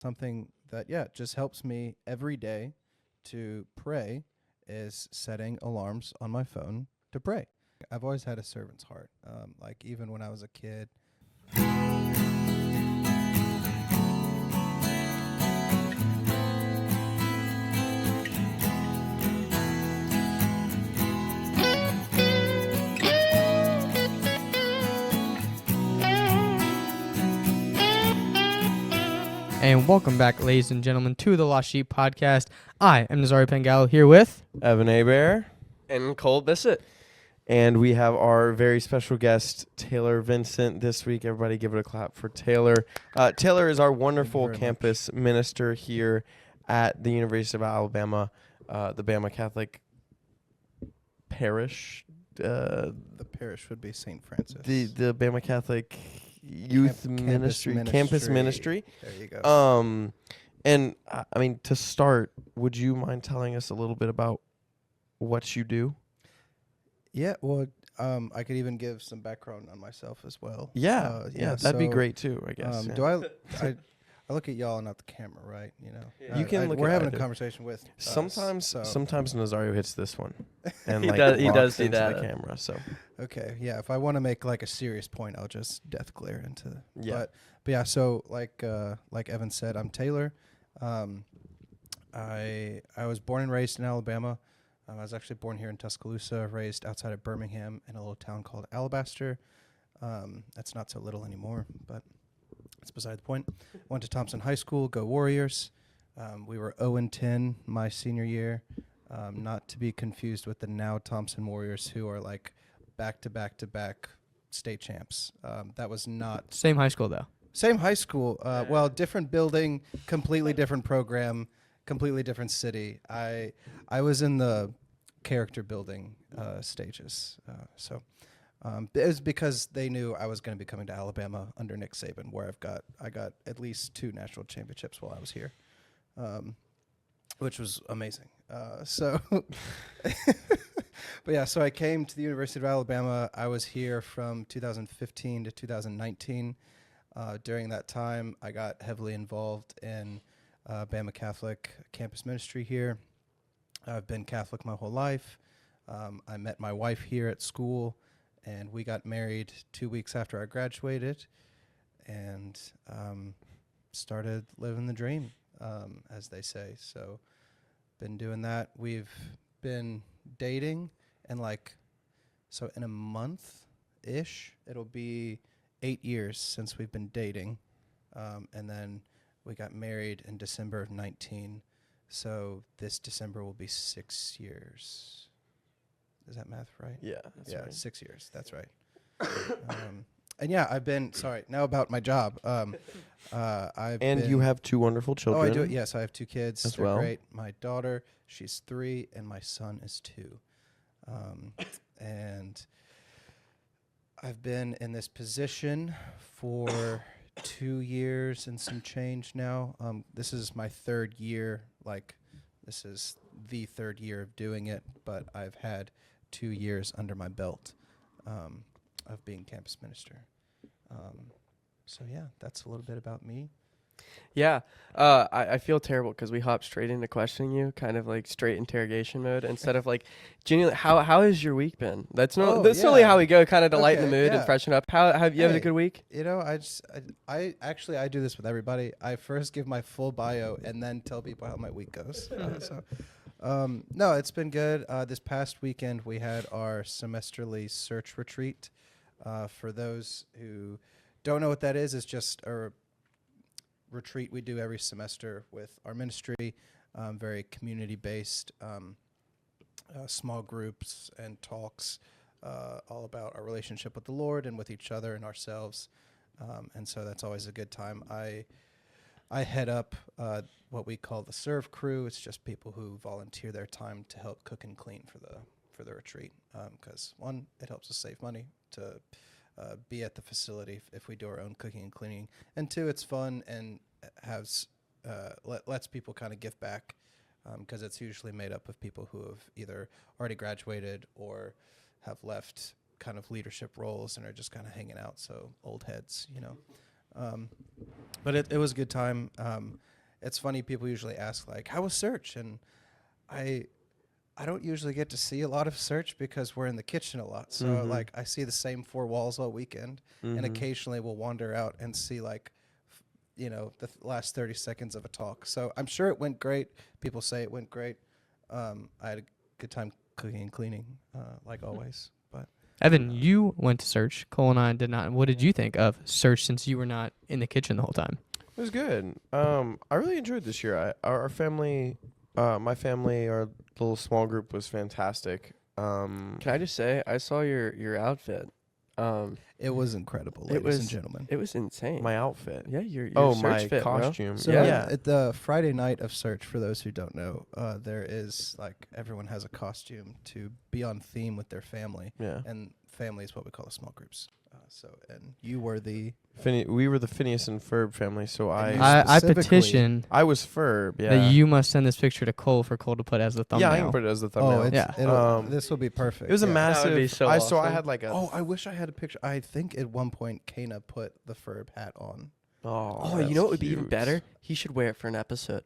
something that, just helps me every day to pray is setting alarms on my phone to pray. I've always had a servant's heart. Like even when I was a kid. And welcome back, ladies and gentlemen, to the Lost Sheep Podcast. I am Nazari Pangallo here with Evan Abear. And Cole Bissett. And we have our very special guest, Taylor Vincent, this week. Everybody give it a clap for Taylor. Taylor is our wonderful campus minister here at the University of Alabama, the Bama Catholic Parish. The parish would be St. Francis. The Bama Catholic Youth Campus Ministry. There you go. And I mean, to start, would you mind telling us a little bit about what you do? Yeah, well, I could even give some background on myself as well. Yeah, that'd be great too, I guess. Do I look at y'all and not the camera, right? You know, You can look we're at having either. a conversation with sometimes Nazario hits this one, and He like does walks do into that. the camera. So Okay, yeah. If I want to make like a serious point, I'll just death glare into. Yeah. But yeah. So like Evan said, I'm Taylor. I was born and raised in Alabama. I was actually born here in Tuscaloosa, raised outside of Birmingham in a little town called Alabaster. That's not so little anymore, but that's beside the point. Went to Thompson High School, go Warriors. We were 0-10 my senior year, not to be confused with the now Thompson Warriors, who are like back-to-back state champs. That was not... same high school, though. Same high school. Well, different building, completely different program, completely different city. I was in the character building stages. So it was because they knew I was going to be coming to Alabama under Nick Saban, where I got at least 2 national championships while I was here, which was amazing. But yeah, so I came to the University of Alabama. I was here from 2015 to 2019. During that time, I got heavily involved in Bama Catholic campus ministry here. I've been Catholic my whole life. I met my wife here at school, and we got married 2 weeks after I graduated, and started living the dream, as they say. So, been doing that. We've been dating, and so in a month-ish, it'll be 8 years since we've been dating, and then we got married in December of 19. So this December will be 6 years. Is that math right? yeah, that's right. 6 years. That's right. And yeah, now about my job. You have 2 wonderful children. Oh, I do. Yes, I have 2 kids. As They're well. great. My daughter, she's 3, and my son is 2. And I've been in this position for 2 years and some change now. This is my 3rd year. This is the 3rd year of doing it, but I've had 2 years under my belt of being campus minister. So yeah, that's a little bit about me. Yeah. I feel terrible because we hopped straight into questioning you, kind of like straight interrogation mode, instead of like, genuinely, how has your week been? That's really how we go, kind of to lighten the mood and freshen up. How have you had a good week? You know, I do this with everybody. I first give my full bio and then tell people how my week goes. No, it's been good. This past weekend we had our semesterly search retreat. For those who don't know what that is, it's just a retreat we do every semester with our ministry, very community-based, small groups and talks, all about our relationship with the Lord and with each other and ourselves, and so that's always a good time. I head up what we call the serve crew. It's just people who volunteer their time to help cook and clean for the retreat, because one, it helps us save money to be at the facility if we do our own cooking and cleaning, and 2, it's fun and lets people kind of give back, because it's usually made up of people who have either already graduated or have left kind of leadership roles and are just kind of hanging out, so old heads, you know. But it was a good time. It's funny, people usually ask, like, how was search? And I don't usually get to see a lot of search because we're in the kitchen a lot. So, like, I see the same 4 walls all weekend, and occasionally we'll wander out and see, like, the last 30 seconds of a talk. So I'm sure it went great. People say it went great. I had a good time cooking and cleaning, like always. But Evan, you went to search. Cole and I did not. What did you think of search since you were not in the kitchen the whole time? It was good. I really enjoyed this year. Our family, my family, our little small group was fantastic. Can I just say, I saw your outfit. it was incredible, ladies and gentlemen. It was insane. My outfit. Yeah, your Oh, search my fit, bro. costume. So yeah. at the Friday night of search, for those who don't know, there is, like, everyone has a costume to be on theme with their family. Yeah. And family is what we call the small groups. And you were the... We were the Phineas and Ferb family, so And I specifically- petition I was Ferb. Yeah. that you must send this picture to Cole for Cole to put as the thumbnail. Yeah, I can put it as the Oh, thumbnail. Yeah. this will be perfect. It was a yeah. massive. That would be so I awesome. had like a. Oh, I wish I had a picture. I think at one point Kana put the Ferb hat on. Oh, you that's know what would be even cute. better? He should wear it for an episode.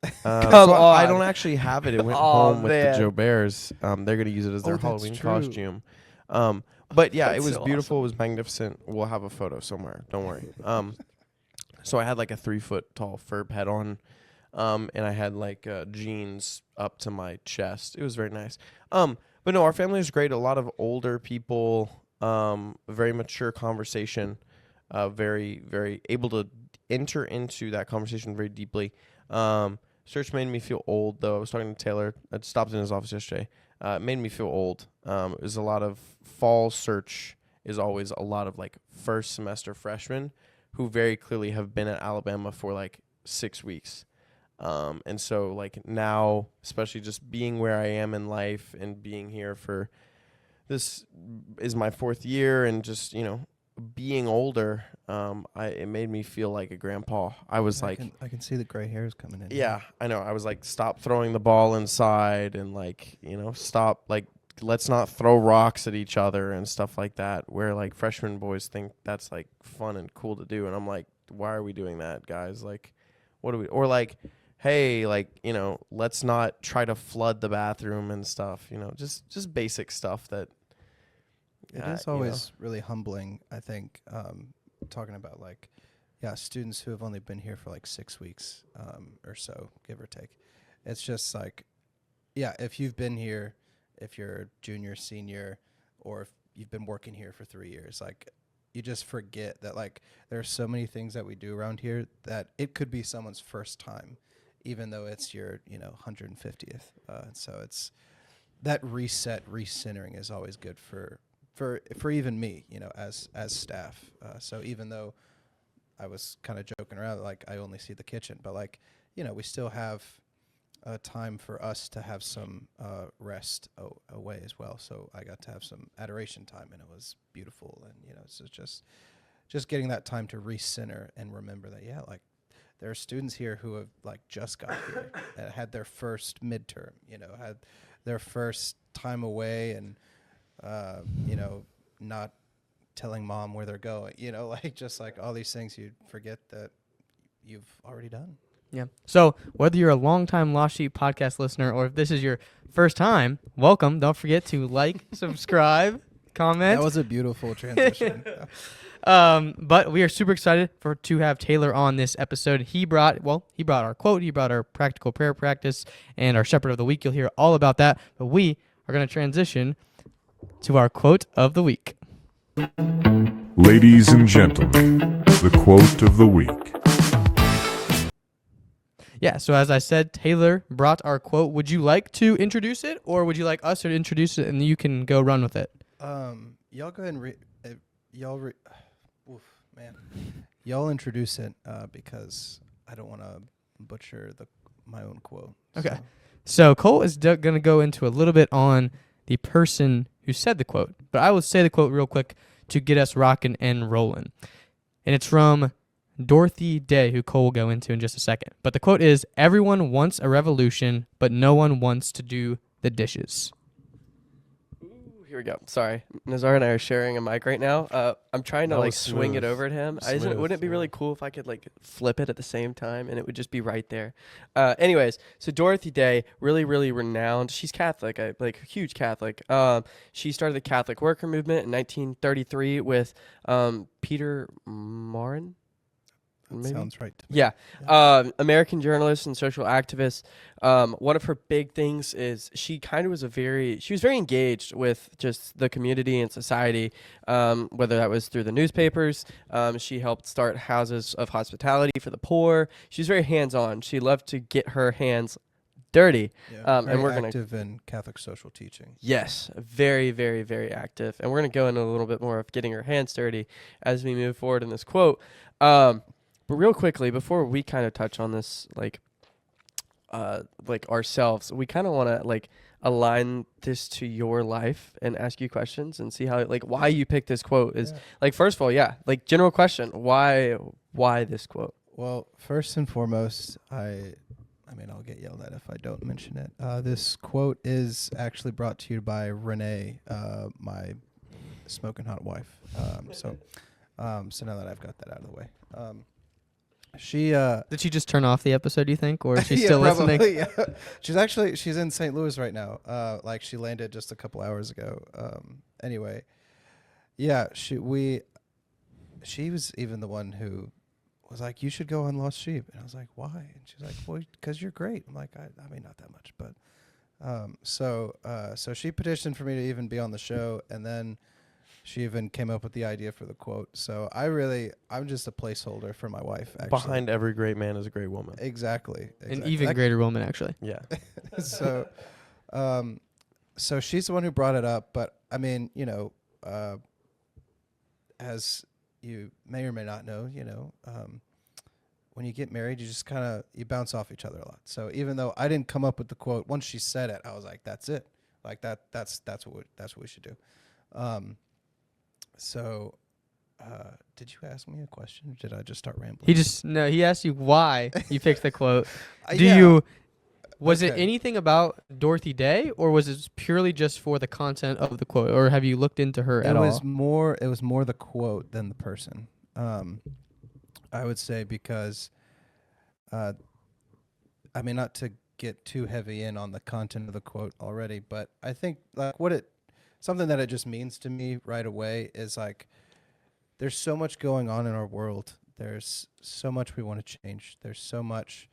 Come Come I on. don't actually have it. It went Oh, home with man. the Joe Bears. They're gonna use it as their Oh, that's Halloween true. costume. But yeah, it That's was so beautiful. It was magnificent. We'll have a photo somewhere. Don't worry. So I had like a 3-foot tall Ferb hat on, and I had like jeans up to my chest. It was very nice. But no, our family is great. A lot of older people. Very mature conversation. Very, very able to enter into that conversation very deeply. Search made me feel old, though. I was talking to Taylor. I stopped in his office yesterday. It made me feel old. It was a lot of fall search is always a lot of like first semester freshmen who very clearly have been at Alabama for like 6 weeks. And so like now, especially just being where I am in life and being here for this is my 4th year and just, being older, it made me feel like a grandpa. I was like, I can see the gray hairs coming in. yeah, I know. I was like, stop throwing the ball inside and like, stop, like, let's not throw rocks at each other and stuff like that, where like freshman boys think that's like fun and cool to do. And I'm like, why are we doing that, guys? Like, what do we, or like, hey, like, let's not try to flood the bathroom and stuff, just basic stuff that. It is always really humbling, I think, talking about, like, students who have only been here for, like, 6 weeks or so, give or take. It's just, like, if you've been here, if you're junior, senior, or if you've been working here for 3 years, like, you just forget that, like, there are so many things that we do around here that it could be someone's first time, even though it's your, 150th. So it's that recentering is always good for even me, as staff. So even though I was kind of joking around, like, I only see the kitchen, but, like, we still have time for us to have some rest away as well. So I got to have some adoration time, and it was beautiful. And, so just getting that time to recenter and remember that, like, there are students here who have, like, just got here and had their first midterm, had their first time away, and not telling mom where they're going, like, just like all these things you forget that you've already done. Yeah. So whether you're a longtime Lost Sheep podcast listener or if this is your first time, welcome. Don't forget to like, subscribe, comment. That was a beautiful transition. But we are super excited to have Taylor on this episode. He brought our quote, he brought our practical prayer practice, and our Shepherd of the Week. You'll hear all about that. But we are going to transition to our quote of the week. Ladies and gentlemen, the quote of the week. Yeah, so as I said, Taylor brought our quote. Would you like to introduce it, or would you like us to introduce it and you can go run with it? Y'all go ahead and y'all introduce it because I don't want to butcher my own quote. Okay. So Cole is going to go into a little bit on the person who said the quote, but I will say the quote real quick to get us rocking and rolling. And it's from Dorothy Day, who Cole will go into in just a second. But the quote is, "Everyone wants a revolution, but no one wants to do the dishes." Ooh, Here we go. Sorry, Nazar and I are sharing a mic right now. I'm trying to That like was swing it smooth. over at him. Smooth, Wouldn't it be yeah. really cool if I could like flip it at the same time and it would just be right there? Anyways, so Dorothy Day, really, really renowned. She's Catholic, like huge Catholic. She started the Catholic worker movement in 1933 with Peter Marin. That Maybe? sounds right to me. Yeah. American journalist and social activist. One of her big things is she was very engaged with just the community and society, whether that was through the newspapers. She helped start houses of hospitality for the poor. She's very hands-on. She loved to get her hands dirty. Yeah, And we're going active in Catholic social teaching. Yes, very, very, very active. And we're going to go into a little bit more of getting her hands dirty as we move forward in this quote. But real quickly, before we kind of touch on this, like ourselves, we kind of want to like align this to your life and ask you questions and see how like why you picked this quote is like, first of all, like general question, why this quote? Well, first and foremost, I mean, I'll get yelled at if I don't mention it. This quote is actually brought to you by Renee, my smoking hot wife. So now that I've got that out of the way. She Did she just turn off the episode, do you think? Or is she yeah, still probably, listening? yeah. She's in St. Louis right now. Like she landed just a couple hours ago. Anyway, yeah, she was even the one who was like, you should go on Lost Sheep. And I was like, why? And she's like, well, because you're great. I'm like, I mean, not that much, but so she petitioned for me to even be on the show, and then she even came up with the idea for the quote. So I'm just a placeholder for my wife, actually. Behind every great man is a great woman. Exactly. An even greater woman, actually. Yeah. So, so she's the one who brought it up. But I mean, as you may or may not know, when you get married, you just you bounce off each other a lot. So even though I didn't come up with the quote, once she said it, I was like, that's it. Like that's what we should do. So, did you ask me a question, or did I just start rambling? He asked you why you picked the quote. Yeah. Was it Okay. anything about Dorothy Day, or was it purely just for the content of the quote, or have you looked into her at It all? was more the quote than the person. I would say because, I mean, not to get too heavy in on the content of the quote already, but I think like something that it just means to me right away is like, there's so much going on in our world. There's so much we want to change. There's so much,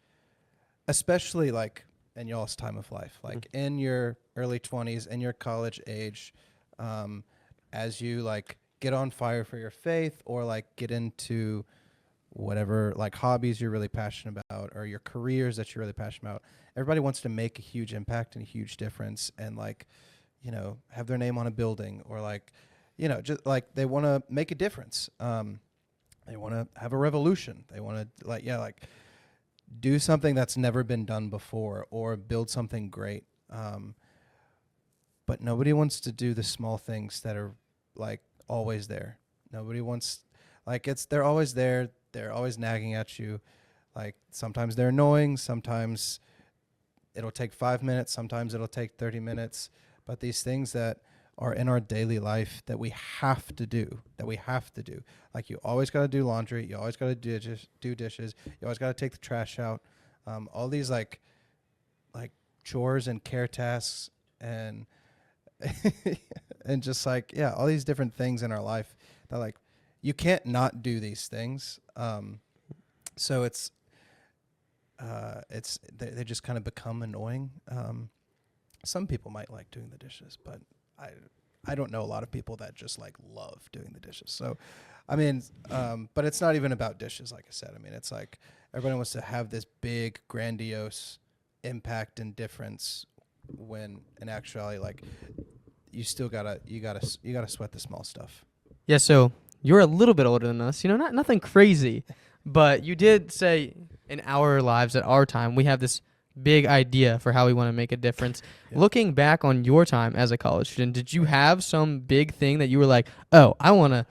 especially like in y'all's time of life, like in your early 20s, in your college age, as you like get on fire for your faith or like get into whatever like hobbies you're really passionate about or your careers that you're really passionate about. Everybody wants to make a huge impact and a huge difference and like, have their name on a building or like, just like they want to make a difference. They want to have a revolution. They want to like do something that's never been done before or build something great. But nobody wants to do the small things that are like always there. Nobody wants they're always there. They're always nagging at you. Like sometimes they're annoying. Sometimes it'll take 5 minutes. Sometimes it'll take 30 minutes. But these things that are in our daily life that we have to do, like you always got to do laundry, you always got to do dishes, you always got to take the trash out, all these like chores and care tasks and and just like all these different things in our life that like you can't not do these things. So they just kind of become annoying. Some people might like doing the dishes, but I don't know a lot of people that just like love doing the dishes. So, I mean, but it's not even about dishes, like I said. I mean, it's like everybody wants to have this big, grandiose impact and difference when in actuality, like you gotta sweat the small stuff. Yeah, so you're a little bit older than us. Nothing crazy, but you did say in our lives at our time we have this big idea for how we want to make a difference. Yeah. Looking back on your time as a college student, did you have some big thing that you were like, oh, I want to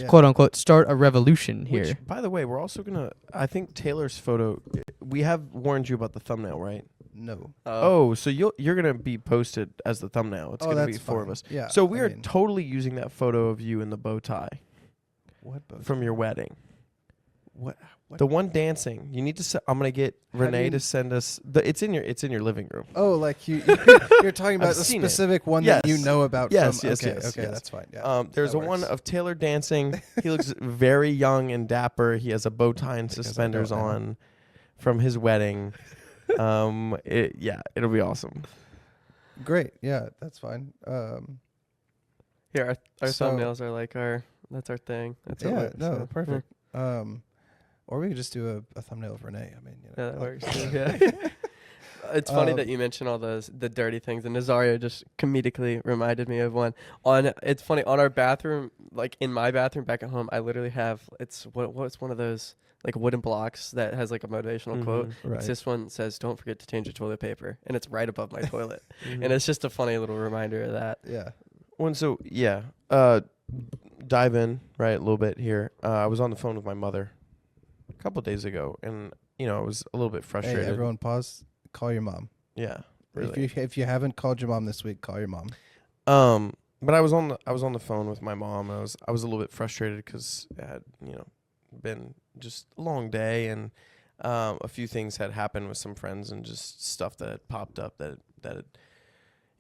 quote unquote start a revolution here? Which, by the way, we're also gonna. I think Taylor's photo. We have warned you about the thumbnail, right? No. Oh, so you're gonna be posted as the thumbnail. It's gonna be that's 4 of fine. us. Yeah. So we I are mean, totally using that photo of you in the bow tie what boat? from your wedding. What? The one dancing. You need to. I'm gonna get How do Renee you- to send us. It's in your living room. Oh, like you're talking about I've the seen it. specific one Yes. that you know about. Yes, From, yes, okay, yes, okay, yes. that's fine. Yeah. There's that a one works. of Taylor dancing. He looks very young and dapper. He has a bow tie and Because I suspenders don't know. on from his wedding. It'll be awesome. Great. Yeah, that's fine. Here, our So- thumbnails are like that's our thing. That's what Yeah. we're- No. so, Perfect. Or we could just do a thumbnail of Renee. I mean, Yeah, that like- works too. Yeah. It's funny Um, that you mentioned all the dirty things, and Nazario just comedically reminded me of one. It's funny on our bathroom, like in my bathroom back at home. I literally have what's one of those like wooden blocks that has like a motivational quote. Right. It's this one that says, "Don't forget to change your toilet paper," and it's right above my toilet, Mhm. and it's just a funny little reminder of that. Yeah. Dive in right a little bit here. I was on the phone with my mother a couple days ago, and I was a little bit frustrated. Hey, everyone, pause. Call your mom. Yeah, really. If you haven't called your mom this week, call your mom. But I was on the phone with my mom. And I was a little bit frustrated because it had been just a long day, and a few things had happened with some friends and just stuff that had popped up that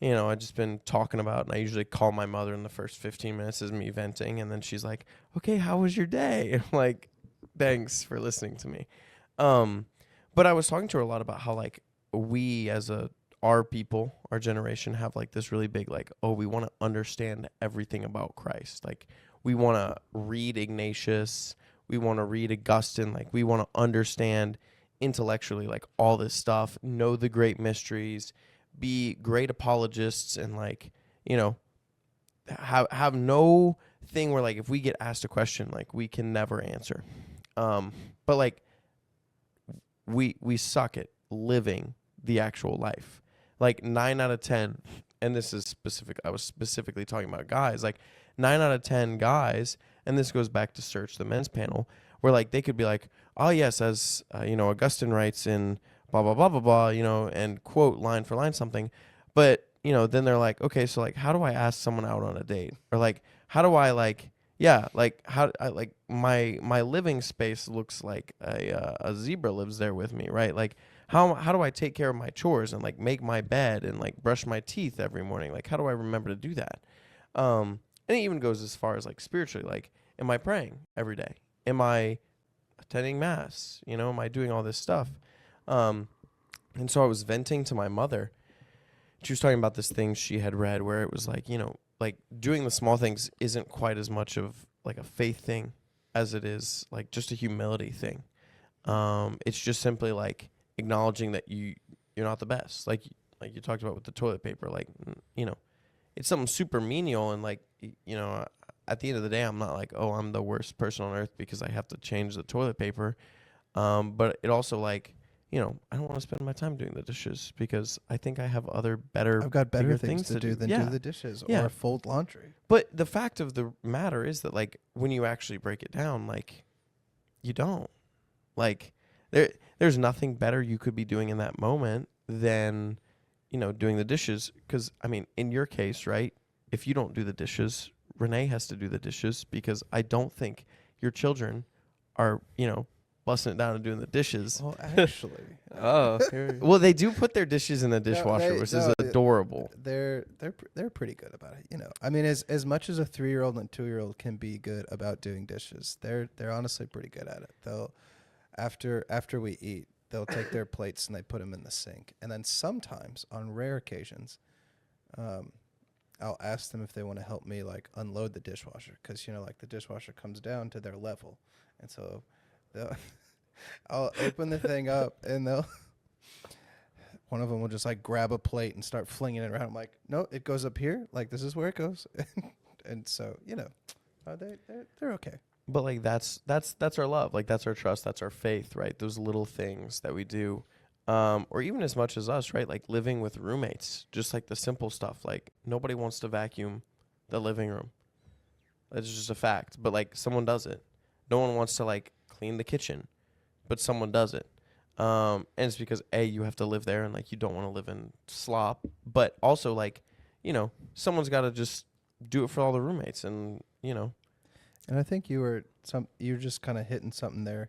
I'd just been talking about. And I usually call my mother in the first 15 minutes as me venting, and then she's like, "Okay, how was your day?" And I'm like, "Thanks for listening to me." But I was talking to her a lot about how like we as our people, our generation, have like this really big like, oh, we want to understand everything about Christ. Like we want to read Ignatius, we want to read Augustine, like we want to understand intellectually like all this stuff, know the great mysteries, be great apologists, and like have no thing where like if we get asked a question like we can never answer. But like we suck at living the actual life. Like 9 out of 10, and this is specific. I was specifically talking about guys. Like 9 out of 10 guys, and this goes back to Search the Men's Panel, where like they could be like, "Oh yes, as Augustine writes in blah blah blah blah blah," and quote line for line something, but then they're like, "Okay, so like, how do I ask someone out on a date?" Or like, how do I like, yeah, like how I like my living space looks like a zebra lives there with me, right? Like. How do I take care of my chores and like make my bed and like brush my teeth every morning? Like how do I remember to do that? And it even goes as far as like spiritually, like am I praying every day? Am I attending mass? Am I doing all this stuff? And so I was venting to my mother. She was talking about this thing she had read where it was like, like doing the small things isn't quite as much of like a faith thing as it is like just a humility thing. It's just simply like acknowledging that you're not the best, like you talked about with the toilet paper, like it's something super menial, and like at the end of the day I'm not like, oh, I'm the worst person on earth because I have to change the toilet paper, but it also like I don't want to spend my time doing the dishes because I think I have other I've got better bigger things to do than do the dishes or fold laundry. But the fact of the matter is that like when you actually break it down, like you don't like there's nothing better you could be doing in that moment than, doing the dishes. Because, I mean, in your case, right, if you don't do the dishes, Renee has to do the dishes because I don't think your children are, busting it down and doing the dishes. Well, actually, Well, they do put their dishes in the dishwasher, which is adorable. They're pretty good about it. I mean, as much as a 3-year-old and 2-year-old can be good about doing dishes, they're honestly pretty good at it. They'll after we eat, they'll take their plates and they put them in the sink. And then sometimes, on rare occasions, I'll ask them if they want to help me like unload the dishwasher because like the dishwasher comes down to their level, and so I'll open the thing up and one of them will just like grab a plate and start flinging it around. I'm like, no, it goes up here. Like this is where it goes, and so they're okay. But like that's our love, like that's our trust, that's our faith, right? Those little things that we do, or even as much as us, right? Like living with roommates, just like the simple stuff. Like nobody wants to vacuum the living room. That's just a fact. But like someone does it. No one wants to like clean the kitchen, but someone does it. And it's because you have to live there and like you don't want to live in slop, but also like, someone's got to just do it for all the roommates, and And I think you're just kind of hitting something there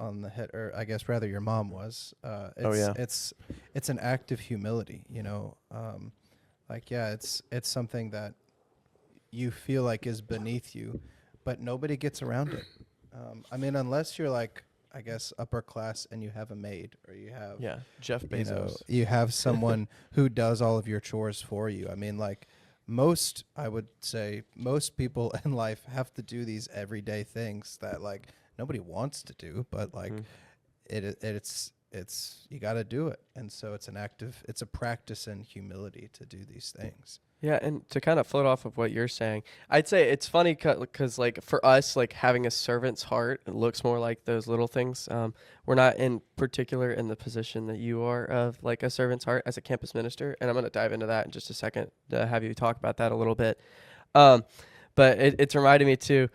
on the head, or I guess rather your mom was. It's an act of humility, it's something that you feel like is beneath you, but nobody gets around it. I mean, unless you're like, I guess, upper class and you have a maid, or you have Jeff Bezos. you have someone who does all of your chores for you. I mean, like I would say most people in life have to do these everyday things that like nobody wants to do, but like it's you got to do it. And so it's a practice in humility to do these things. Yeah, and to kind of float off of what you're saying, I'd say it's funny because, like, for us, like, having a servant's heart, it looks more like those little things. We're not in particular in the position that you are of, like, a servant's heart as a campus minister, and I'm going to dive into that in just a second to have you talk about that a little bit. But it's reminded me, too,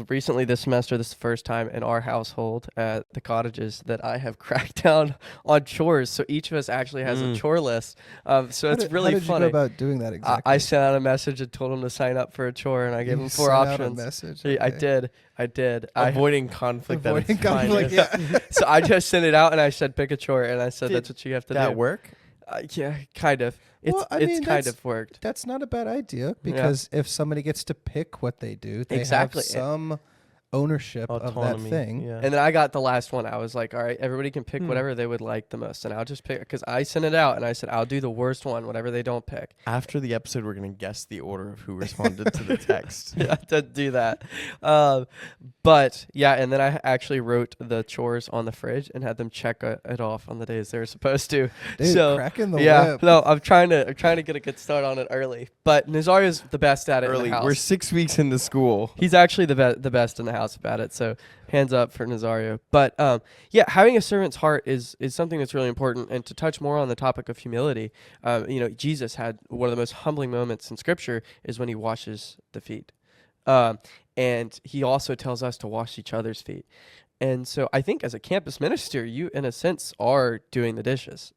recently this semester, this is the first time in our household at the cottages that I have cracked down on chores. So each of us actually has a chore list. So it's really funny. How did you go about doing that exactly? I sent out a message and told him to sign up for a chore, and I gave him 4 options. Out a message? Okay. I did. Avoiding conflict. Yeah. So I just sent it out, and I said, pick a chore, and I said, that's what you have to do. Did that work? Yeah, kind of. It's kind of worked. That's not a bad idea, because if somebody gets to pick what they do, they Exactly. have some ownership Autonomy, of that thing. Yeah. And then I got the last one. I was like, all right, everybody can pick whatever they would like the most. And I'll just pick, because I sent it out and I said, I'll do the worst one, whatever they don't pick. After the episode, we're going to guess the order of who responded to the text. Yeah, to do that. But yeah, and then I actually wrote the chores on the fridge and had them check it off on the days they were supposed to. Dude, so cracking the whip. No, I'm trying to get a good start on it early. But Nazario's the best at it Early. in the house. We're 6 weeks into school. He's actually the best in the house about it. So hands up for Nazario. But having a servant's heart is something that's really important. And to touch more on the topic of humility, Jesus had one of the most humbling moments in Scripture is when he washes the feet. And he also tells us to wash each other's feet. And so I think as a campus minister, you, in a sense, are doing the dishes.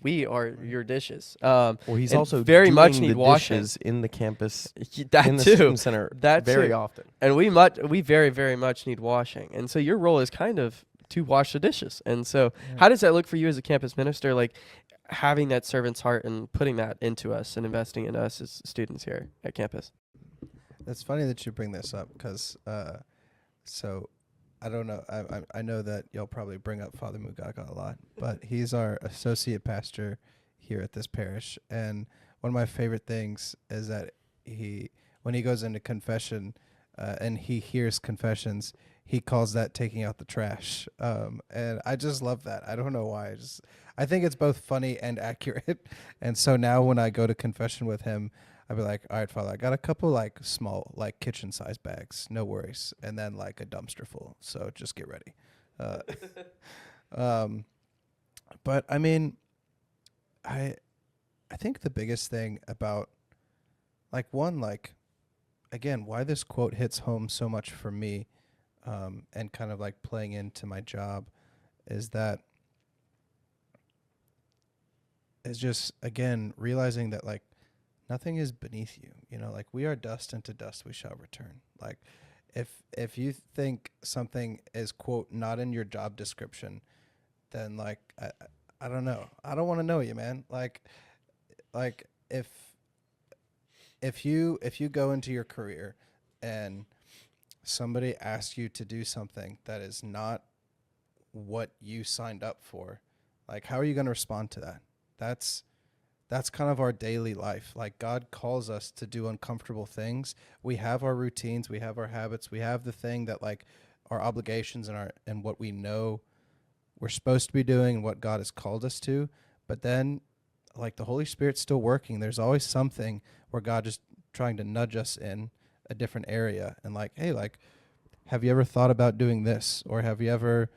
We are your dishes. Well, he's also very doing much need the washing dishes in the campus, that in the too. student center That very too. often. And we very, very much need washing. And so your role is kind of to wash the dishes. And so how does that look for you as a campus minister, like having that servant's heart and putting that into us and investing in us as students here at campus? It's funny that you bring this up, because so I don't know. I know that you'll probably bring up Father Mugaga a lot, but he's our associate pastor here at this parish. And one of my favorite things is that when he goes into confession and he hears confessions, he calls that taking out the trash. And I just love that. I don't know why. I think it's both funny and accurate. And so now when I go to confession with him, I'd be like, all right, Father, I got a couple like small, like kitchen size bags, no worries. And then like a dumpster full. So just get ready. But I mean, I think the biggest thing about again, why this quote hits home so much for me, and kind of like playing into my job, is just, again, realizing that like, nothing is beneath you, like we are dust, and to dust we shall return. Like if you think something is, quote, not in your job description, then like, I don't know. I don't want to know you, man. Like if you go into your career and somebody asks you to do something that is not what you signed up for, like, how are you going to respond to that? That's kind of our daily life. Like, God calls us to do uncomfortable things. We have our routines, we have our habits, we have the thing that like our obligations and what we know we're supposed to be doing and what God has called us to. But then like the Holy Spirit's still working. There's always something where God just trying to nudge us in a different area and like, hey, like, have you ever thought about doing this? Or have you ever,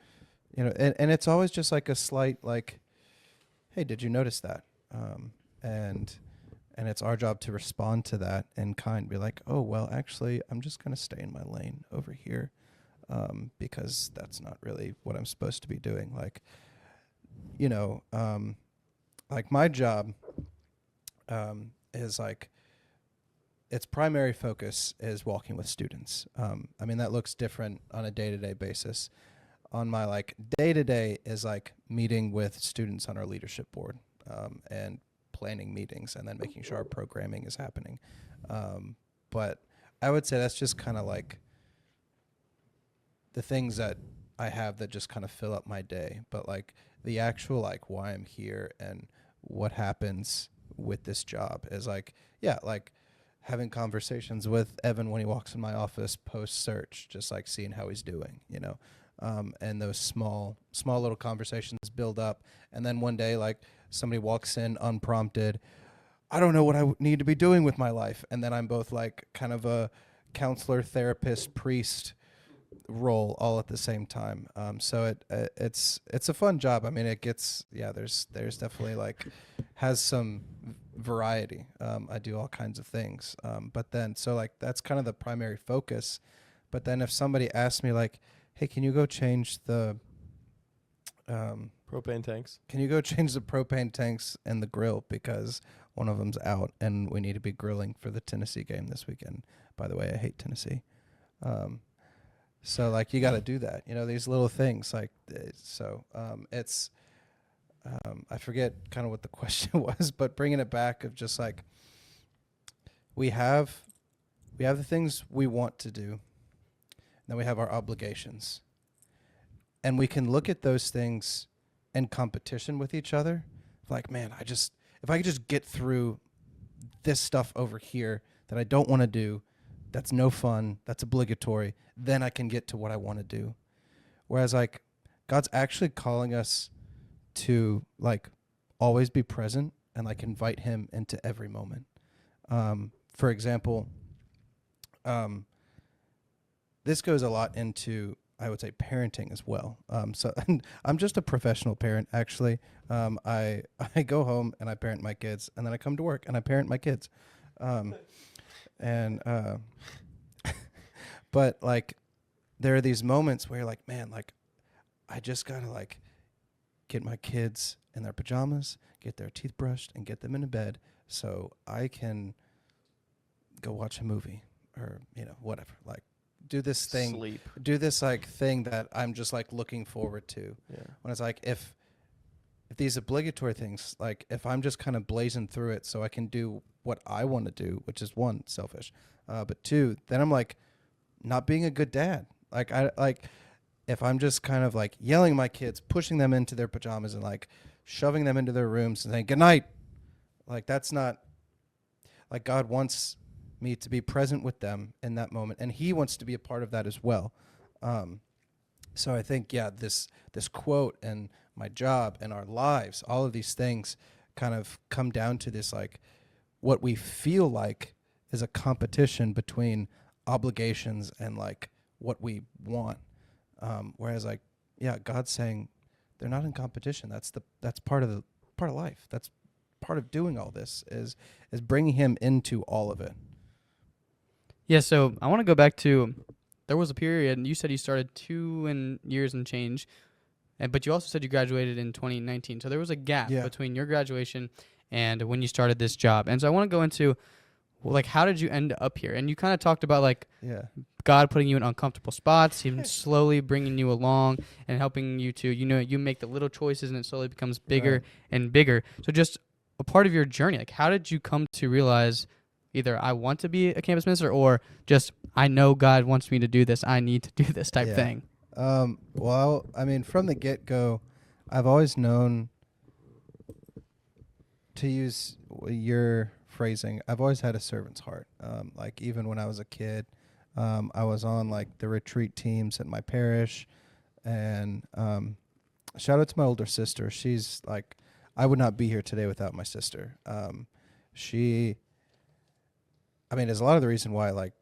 and it's always just like a slight like, hey, did you notice that? And it's our job to respond to that in kind, be like, oh, well, actually, I'm just going to stay in my lane over here, because that's not really what I'm supposed to be doing. Like, you know, like my job is like its primary focus is walking with students. I mean, that looks different on a day-to-day basis. On my like day-to-day is like meeting with students on our leadership board and planning meetings and then making sure our programming is happening. But I would say that's just kind of like the things that I have that just kind of fill up my day. But like the actual like why I'm here and what happens with this job is like, yeah, like having conversations with Evan when he walks in my office post search, just like seeing how he's doing, you know. And those small little conversations build up. And then one day, like somebody walks in unprompted, I don't know what I need to be doing with my life. And then I'm both like kind of a counselor, therapist, priest role all at the same time. So it's a fun job. I mean, it gets, there's definitely like has some variety. I do all kinds of things. But then, so like that's kind of the primary focus. But then if somebody asks me like, hey, can you go change the Propane tanks. Can you go change the propane tanks and the grill because one of them's out and we need to be grilling for the Tennessee game this weekend. By the way, I hate Tennessee. So like you got to do that, you know, these little things like it's I forget kind of what the question was, but bringing it back of just like we have the things we want to do. Then we have our obligations. And we can look at those things in competition with each other. Like, man, if I could just get through this stuff over here that I don't want to do, that's no fun, that's obligatory, then I can get to what I want to do. Whereas like God's actually calling us to like always be present and like invite him into every moment. For example, this goes a lot into, I would say, parenting as well. So I'm just a professional parent, actually. I go home and I parent my kids, and then I come to work and I parent my kids. But like, there are these moments where you're like, man, like, I just gotta like get my kids in their pajamas, get their teeth brushed, and get them into bed so I can go watch a movie or, you know, whatever. Like, do this thing, Sleep. do this like thing that I'm just like looking forward to. Yeah. When it's like, if these obligatory things, like if I'm just kind of blazing through it so I can do what I want to do, which is one, selfish, but two, then I'm like not being a good dad. Like if I'm just kind of like yelling at my kids, pushing them into their pajamas and like shoving them into their rooms and saying good night, like that's not like God wants me to be present with them in that moment, and he wants to be a part of that as well. So I think, this quote and my job and our lives, all of these things kind of come down to this, like what we feel like is a competition between obligations and like what we want. Whereas like, God's saying they're not in competition. That's part of life. That's part of doing all this is bringing him into all of it. Yeah, so I want to go back to, there was a period, and you said you started 2 years and change, but you also said you graduated in 2019. So there was a gap between your graduation and when you started this job. And so I want to go into, like, how did you end up here? And you kind of talked about, like, God putting you in uncomfortable spots, even slowly bringing you along and helping you to, you make the little choices and it slowly becomes bigger and bigger. So just a part of your journey, like, how did you come to realize either I want to be a campus minister or just I know God wants me to do this, I need to do this type thing? Well, I mean, from the get-go, I've always known, to use your phrasing, I've always had a servant's heart. Like even when I was a kid, I was on like the retreat teams at my parish, and shout out to my older sister. She's like, I would not be here today without my sister. There's a lot of the reason why I like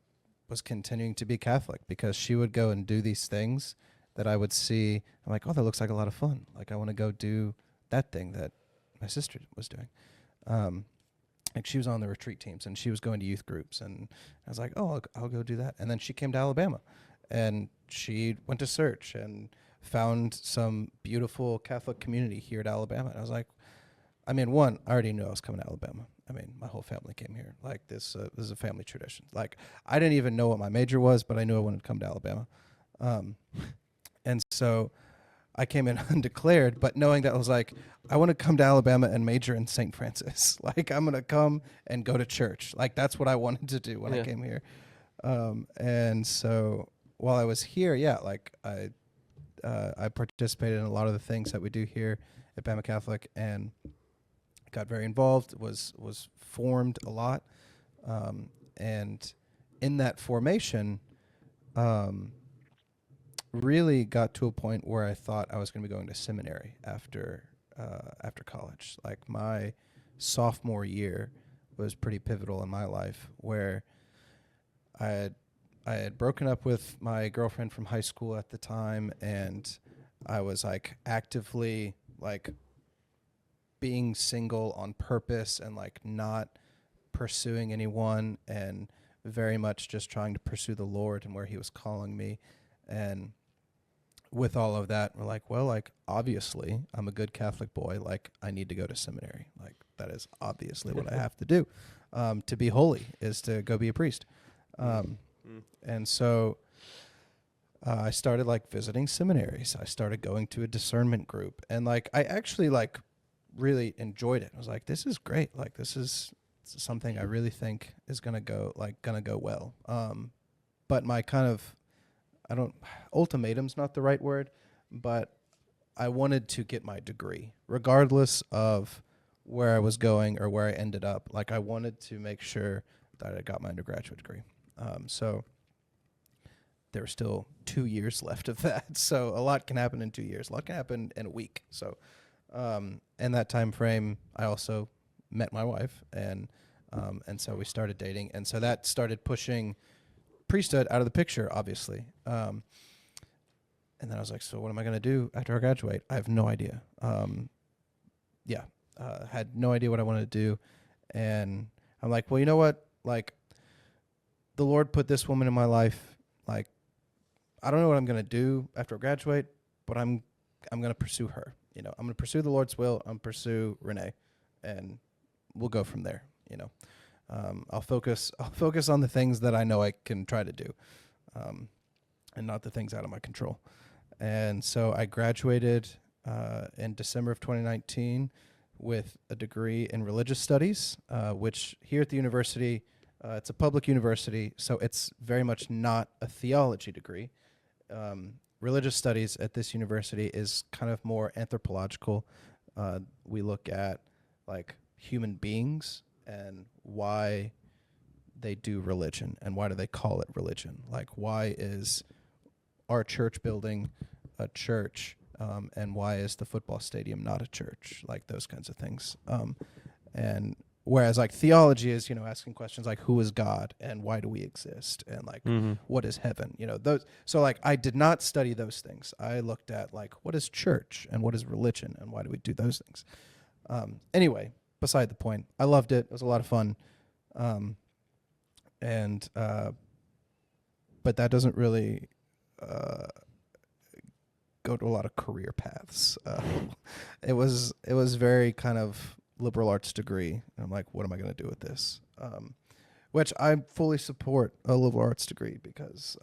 was continuing to be Catholic, because she would go and do these things that I would see. I'm like, oh, that looks like a lot of fun. Like I want to go do that thing that my sister was doing. Like she was on the retreat teams and she was going to youth groups, and I was like, oh, I'll go do that. And then she came to Alabama and she went to search and found some beautiful Catholic community here at Alabama. And I was like, I mean, one, I already knew I was coming to Alabama. I mean, my whole family came here. Like this is a family tradition. Like I didn't even know what my major was, but I knew I wanted to come to Alabama. And so I came in undeclared, but knowing that I was like, I want to come to Alabama and major in St. Francis. Like I'm going to come and go to church. Like that's what I wanted to do when I came here. And so while I was here, like I participated in a lot of the things that we do here at Bama Catholic and got very involved, was formed a lot. And in that formation, really got to a point where I thought I was going to be going to seminary after college. Like my sophomore year was pretty pivotal in my life, where I had broken up with my girlfriend from high school at the time, and I was like actively like being single on purpose and like not pursuing anyone, and very much just trying to pursue the Lord and where he was calling me. And with all of that, we're like, well, like obviously I'm a good Catholic boy. Like I need to go to seminary. Like that is obviously what I have to do. To be holy is to go be a priest. And so I started like visiting seminaries. I started going to a discernment group, and like I actually like really enjoyed it. I was like, this is great. Like this is something I really think is gonna go well. But my kind of ultimatum's not the right word, but I wanted to get my degree regardless of where I was going or where I ended up. Like I wanted to make sure that I got my undergraduate degree. So there were still 2 years left of that. So a lot can happen in 2 years. A lot can happen in a week. So in that time frame, I also met my wife, and so we started dating. And so that started pushing priesthood out of the picture, obviously. And then I was like, so what am I going to do after I graduate? I have no idea. Had no idea what I wanted to do. And I'm like, well, you know what? Like, the Lord put this woman in my life. Like, I don't know what I'm going to do after I graduate, but I'm going to pursue her. You know, I'm going to pursue the Lord's will. I'm going to pursue Renee, and we'll go from there. You know, I'll focus on the things that I know I can try to do, and not the things out of my control. And so I graduated in December of 2019 with a degree in religious studies, which here at the university, it's a public university, so it's very much not a theology degree. Religious studies at this university is kind of more anthropological. We look at like human beings and why they do religion and why do they call it religion. Like why is our church building a church, and why is the football stadium not a church? Like those kinds of things. And whereas like theology is, you know, asking questions like who is God and why do we exist and like what is heaven? You know, those. So like I did not study those things. I looked at like what is church and what is religion and why do we do those things? Anyway, beside the point, I loved it. It was a lot of fun. But that doesn't really go to a lot of career paths. It was very kind of liberal arts degree. And I'm like, what am I going to do with this? Which I fully support a liberal arts degree because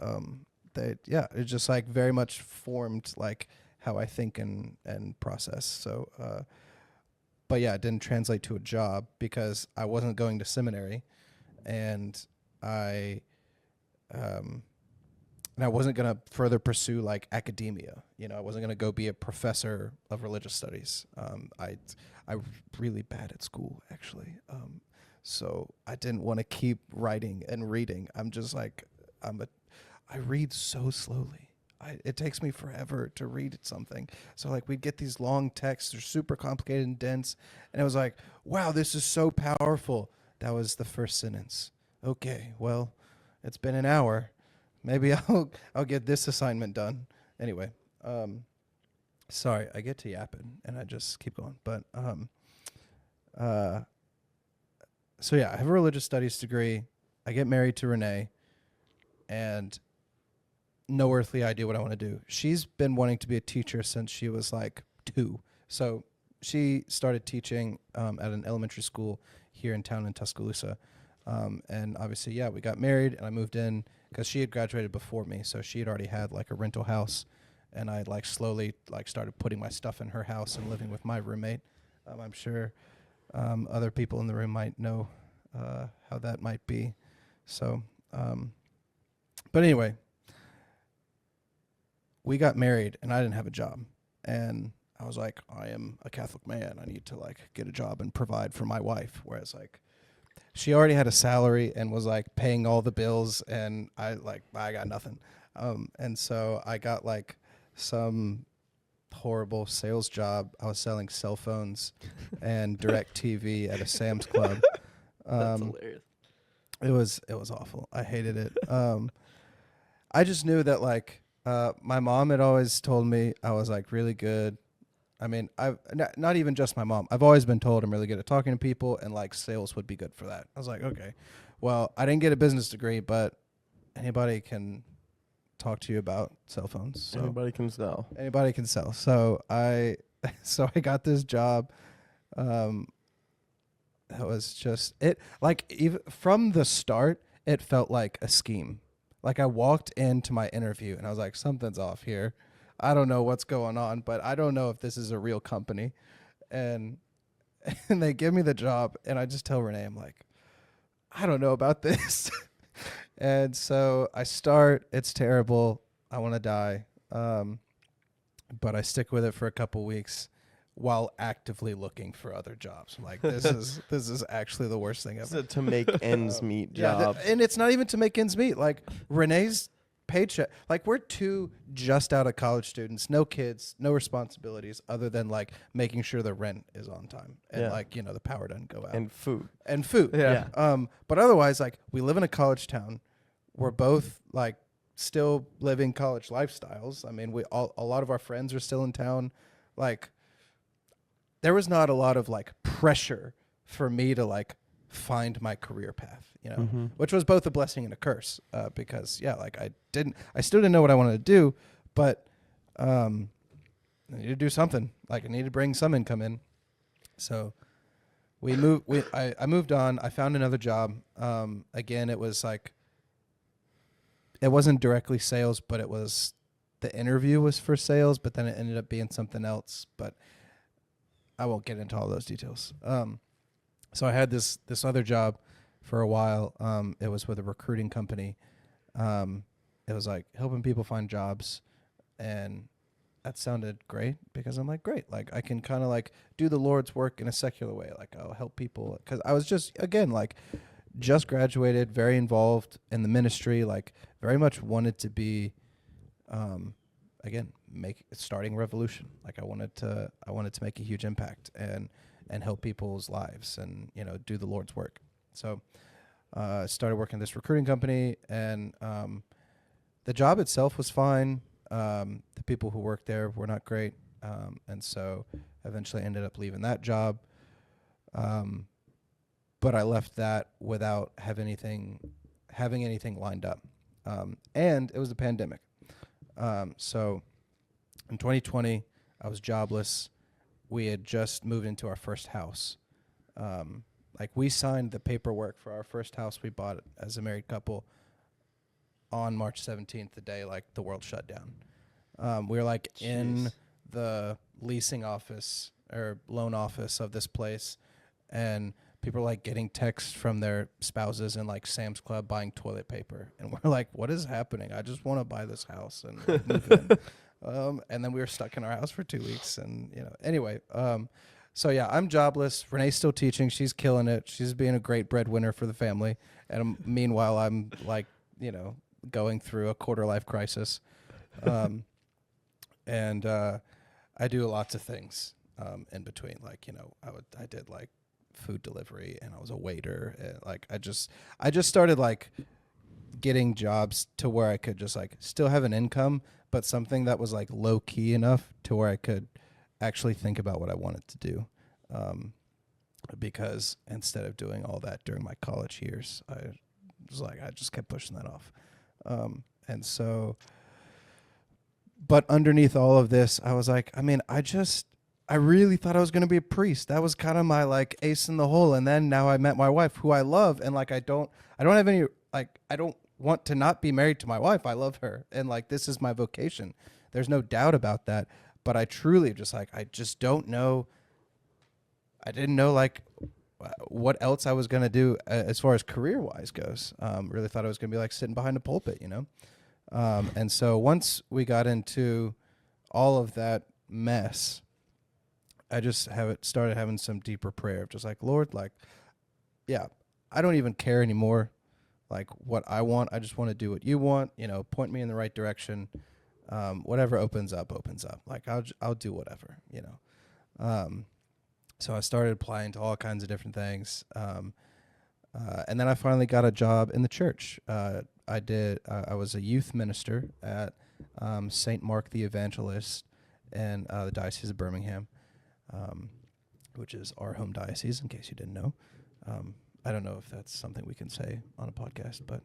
it just like very much formed like how I think and process. So, but yeah, it didn't translate to a job because I wasn't going to seminary, and I wasn't going to further pursue like academia. You know, I wasn't going to go be a professor of religious studies. I'm really bad at school, actually. So I didn't want to keep writing and reading. I'm just like, I read so slowly. It takes me forever to read something. So like we'd get these long texts, they're super complicated and dense. And I was like, wow, this is so powerful. That was the first sentence. Okay, well, it's been an hour. Maybe I'll get this assignment done. Anyway, sorry, I get to yapping and I just keep going. But so yeah, I have a religious studies degree. I get married to Renee, and no earthly idea what I want to do. She's been wanting to be a teacher since she was like 2. So she started teaching at an elementary school here in town in Tuscaloosa. And obviously, yeah, we got married and I moved in because she had graduated before me. So she had already had like a rental house, and I like slowly like started putting my stuff in her house and living with my roommate. I'm sure other people in the room might know how that might be. So, but anyway, we got married and I didn't have a job, and I was like, I am a Catholic man. I need to like get a job and provide for my wife. Whereas like she already had a salary and was like paying all the bills, and I got nothing. And so I got like some horrible sales job. I was selling cell phones and direct TV at a Sam's Club. That's hilarious. It was awful. I hated it. I just knew that like my mom had always told me I was like really good. I mean, I've not even just my mom. I've always been told I'm really good at talking to people, and like sales would be good for that. I was like, okay, well, I didn't get a business degree, but anybody can talk to you about cell phones. So Anybody can sell. Anybody can sell. So I got this job. That was just it. Like even from the start, it felt like a scheme. Like I walked into my interview and I was like, something's off here. I don't know what's going on, but I don't know if this is a real company. And they give me the job, and I just tell Renee, I'm like, I don't know about this. And so I start. It's terrible. I want to die. But I stick with it for a couple weeks while actively looking for other jobs. I'm like, this is actually the worst thing It's ever. a to make ends meet job. And it's not even to make ends meet. Like Renee's paycheck, like we're 2 just out of college students, no kids, no responsibilities other than like making sure the rent is on time and like, the power doesn't go out. And food. Yeah. But otherwise, like we live in a college town. We're both like still living college lifestyles. I mean, a lot of our friends are still in town. Like there was not a lot of like pressure for me to like find my career path, which was both a blessing and a curse, because like I still didn't know what I wanted to do, but I needed to do something. Like I needed to bring some income in. So I moved on. I found another job. Again, it was like, it wasn't directly sales, but it was, the interview was for sales, but then it ended up being something else, but I won't get into all those details. So I had this other job for a while. It was with a recruiting company. It was like helping people find jobs, and that sounded great because I'm like, great. Like I can kind of like do the Lord's work in a secular way. Like I'll help people, because I was just, again, like just graduated, very involved in the ministry, like very much wanted to be, again, starting revolution. Like I wanted to make a huge impact and help people's lives and, do the Lord's work. So started working at this recruiting company, and the job itself was fine. The people who worked there were not great. And so eventually ended up leaving that job. But I left that without having anything lined up. And it was the pandemic. So in 2020, I was jobless. We had just moved into our first house. Like we signed the paperwork for our first house we bought as a married couple on March 17th, the day like the world shut down. We were like in the leasing office or loan office of this place, and people are like getting texts from their spouses in like Sam's Club buying toilet paper, and we're like, what is happening? I just want to buy this house and like, move in. And then we were stuck in our house for 2 weeks, and anyway, so yeah, I'm jobless. Renee's still teaching. She's killing it. She's being a great breadwinner for the family. And meanwhile, I'm like, going through a quarter life crisis. And I do lots of things in between. Like, I did like food delivery, and I was a waiter. And like I just started like getting jobs to where I could just like still have an income, but something that was like low key enough to where I could actually think about what I wanted to do. Because instead of doing all that during my college years, I just kept pushing that off. And so but underneath all of this, I was like, I mean, I really thought I was going to be a priest. That was kind of my like ace in the hole. And then now I met my wife, who I love, and like I don't have any like I don't want to not be married to my wife. I love her, and like this is my vocation. There's no doubt about that. But I truly just like I just don't know. I didn't know like what else I was going to do as far as career wise goes. Really thought I was going to be like sitting behind a pulpit, you know. And so once we got into all of that mess, I just started having some deeper prayer of just like, Lord, like, yeah, I don't even care anymore, like what I want. I just want to do what you want, you know, point me in the right direction. Whatever opens up. Like I'll do whatever, you know. So I started applying to all kinds of different things. And then I finally got a job in the church. I was a youth minister at St. Mark the Evangelist in the Diocese of Birmingham, which is our home diocese, in case you didn't know. I don't know if that's something we can say on a podcast, but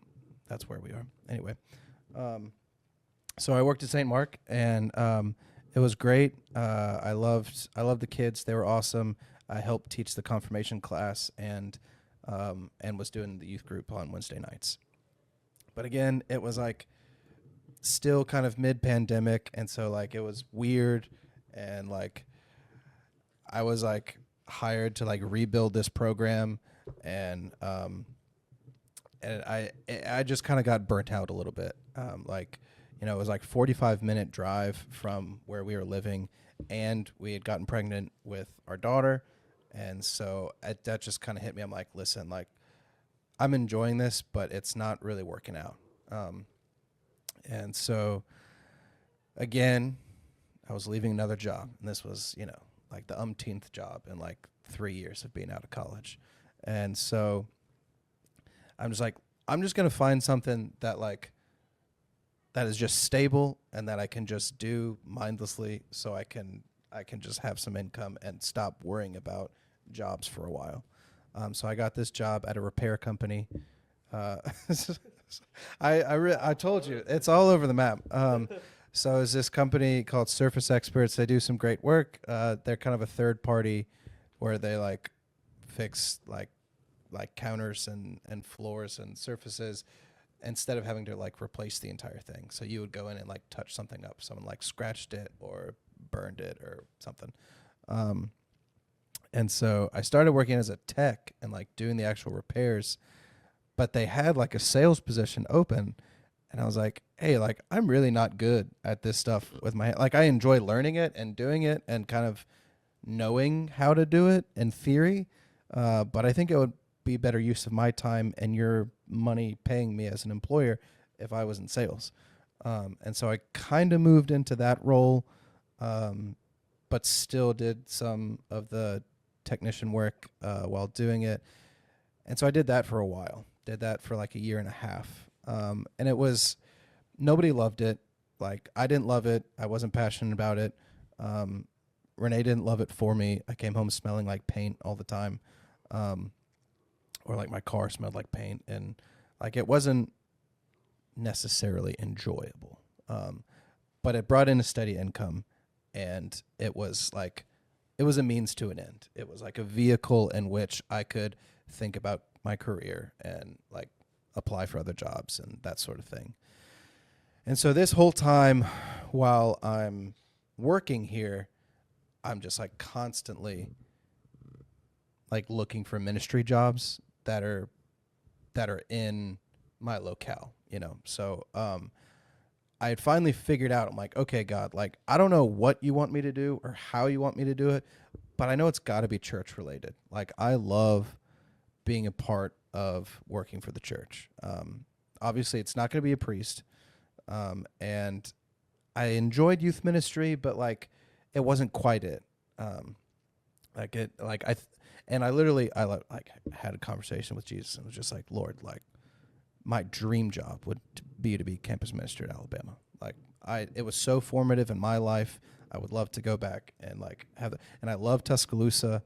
that's where we are. Anyway, so I worked at St. Mark, and it was great. I loved the kids. They were awesome. I helped teach the confirmation class and was doing the youth group on Wednesday nights. But again, it was like still kind of mid-pandemic, and so like it was weird, and like I was like hired to like rebuild this program, and I just kind of got burnt out a little bit. Like, you know, it was like 45-minute drive from where we were living, and we had gotten pregnant with our daughter, and so that just kind of hit me. I'm like, listen, like I'm enjoying this, but it's not really working out. And so again, I was leaving another job, and this was, you know, like the umpteenth job in like 3 years of being out of college. And so I'm just like, I'm just going to find something that like, that is just stable and that I can just do mindlessly, so I can just have some income and stop worrying about jobs for a while. So I got this job at a repair company. I told you, it's all over the map. So it's this company called Surface Experts. They do some great work. They're kind of a third party where they like fix like counters and floors and surfaces instead of having to like replace the entire thing. So you would go in and like touch something up. Someone like scratched it or burned it or something. And so I started working as a tech and like doing the actual repairs, but they had like a sales position open, and I was like, hey, like I'm really not good at this stuff with my, like I enjoy learning it and doing it and kind of knowing how to do it in theory. But I think it would be better use of my time and your money paying me as an employer if I was in sales. And so I kind of moved into that role, but still did some of the technician work while doing it. And so I did that for a while. Did that for like a year and a half. And it was, nobody loved it. Like I didn't love it. I wasn't passionate about it. Renee didn't love it for me. I came home smelling like paint all the time. Or like my car smelled like paint, and like it wasn't necessarily enjoyable. But it brought in a steady income, and it was a means to an end. It was like a vehicle in which I could think about my career and like apply for other jobs and that sort of thing. And so this whole time while I'm working here, I'm just like constantly like looking for ministry jobs that are in my locale, you know. So I had finally figured out, I'm like, okay, God, like I don't know what you want me to do or how you want me to do it, but I know it's got to be church related. Like I love being a part of working for the church. Obviously it's not going to be a priest. And I enjoyed youth ministry, but like it wasn't quite it. I had a conversation with Jesus and was just like, Lord, like my dream job would be to be campus minister at Alabama. Like it was so formative in my life. I would love to go back and like and I love Tuscaloosa.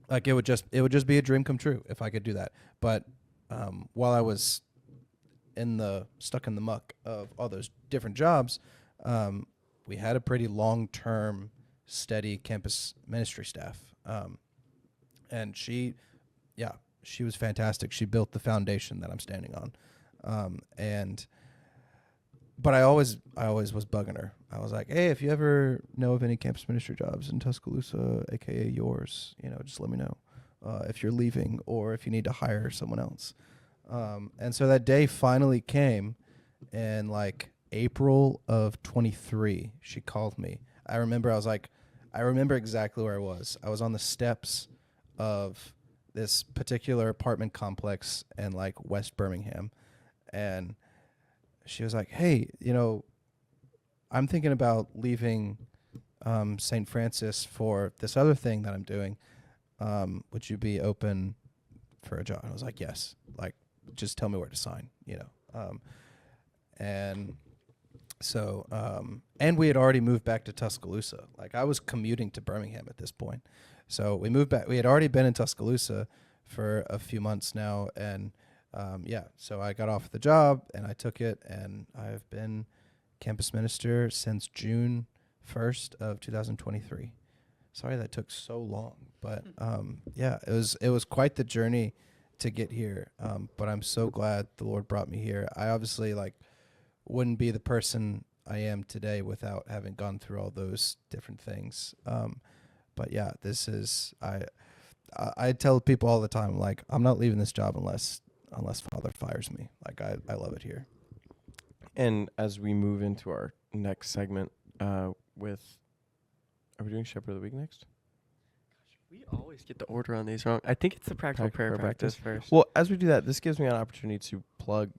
Like it would just be a dream come true if I could do that. But while I was stuck in the muck of all those different jobs, we had a pretty long-term, steady campus ministry staff, and she was fantastic. She built the foundation that I'm standing on, but I always was bugging her. I was like, hey, if you ever know of any campus ministry jobs in Tuscaloosa, aka yours, just let me know if you're leaving or if you need to hire someone else. And so that day finally came in like April of 23. She called me. I remember exactly where I was. I was on the steps of this particular apartment complex in like West Birmingham. And she was like, hey, I'm thinking about leaving St. Francis for this other thing that I'm doing. Would you be open for a job? And I was like, yes. Like, just tell me where to sign, and so, and we had already moved back to Tuscaloosa. Like, I was commuting to Birmingham at this point. So we moved back. We had already been in Tuscaloosa for a few months now. And, so I got off the job and I took it, and I've been campus minister since June 1st of 2023. Sorry that took so long, but, it was quite the journey to get here, but I'm so glad the Lord brought me here. I obviously wouldn't be the person I am today without having gone through all those different things. But yeah, this is I tell people all the time, like, I'm not leaving this job unless Father fires me. Like, I love it here. And as we move into our next segment, are we doing Shepherd of the Week next? We always get the order on these wrong. I think it's the practical prayer practice first. Well, as we do that, this gives me an opportunity to plug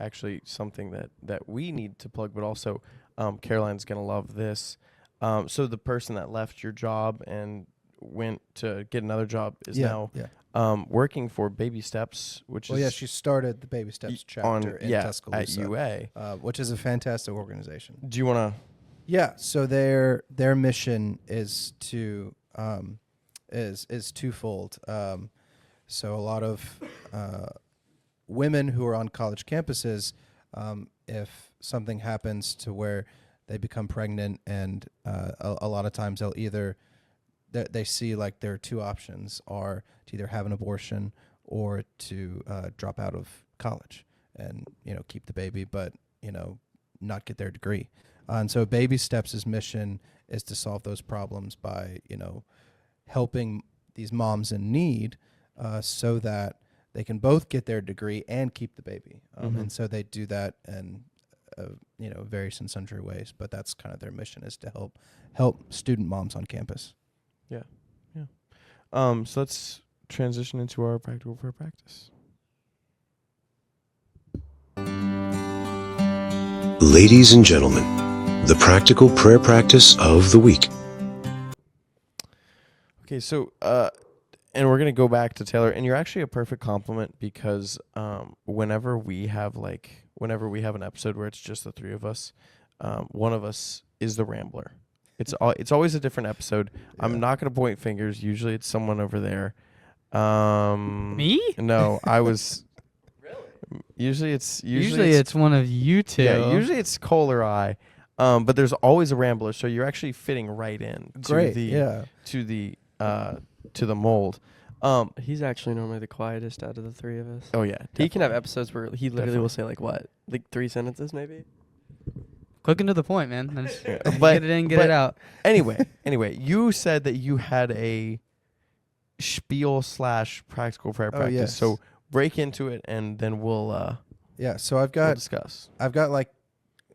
actually something that we need to plug, but also Caroline's going to love this. So the person that left your job and went to get another job is now working for Baby Steps, which is... she started the Baby Steps chapter in Tuscaloosa. At UA. Which is a fantastic organization. Do you want to... Yeah, so their mission is to... is twofold. So a lot of women who are on college campuses, if something happens to where they become pregnant, and a lot of times they'll either they see like their two options are to either have an abortion or to drop out of college and keep the baby, but not get their degree. And so Baby Steps' mission is to solve those problems by helping these moms in need so that they can both get their degree and keep the baby. And so they do that in various and sundry ways, but that's kind of their mission, is to help student moms on campus. Yeah. So let's transition into our practical prayer practice. Ladies and gentlemen, the practical prayer practice of the week. Okay, so and we're gonna go back to Taylor, and you're actually a perfect compliment, because whenever we have an episode where it's just the three of us, one of us is the rambler. It's always a different episode. Yeah. I'm not gonna point fingers. Usually it's someone over there. Me? No, I was. Usually it's one of you two. Yeah, usually it's Cole or I. But there's always a rambler, so you're actually fitting right in to the mold. He's actually normally the quietest out of the three of us. Oh yeah, he can have episodes where he literally will say like 3 sentences maybe. Quick and to the point, man. But get it in, get it out. Anyway, you said that you had a spiel / practical prayer practice. Yes. So break into it, and then we'll So we'll discuss. I've got like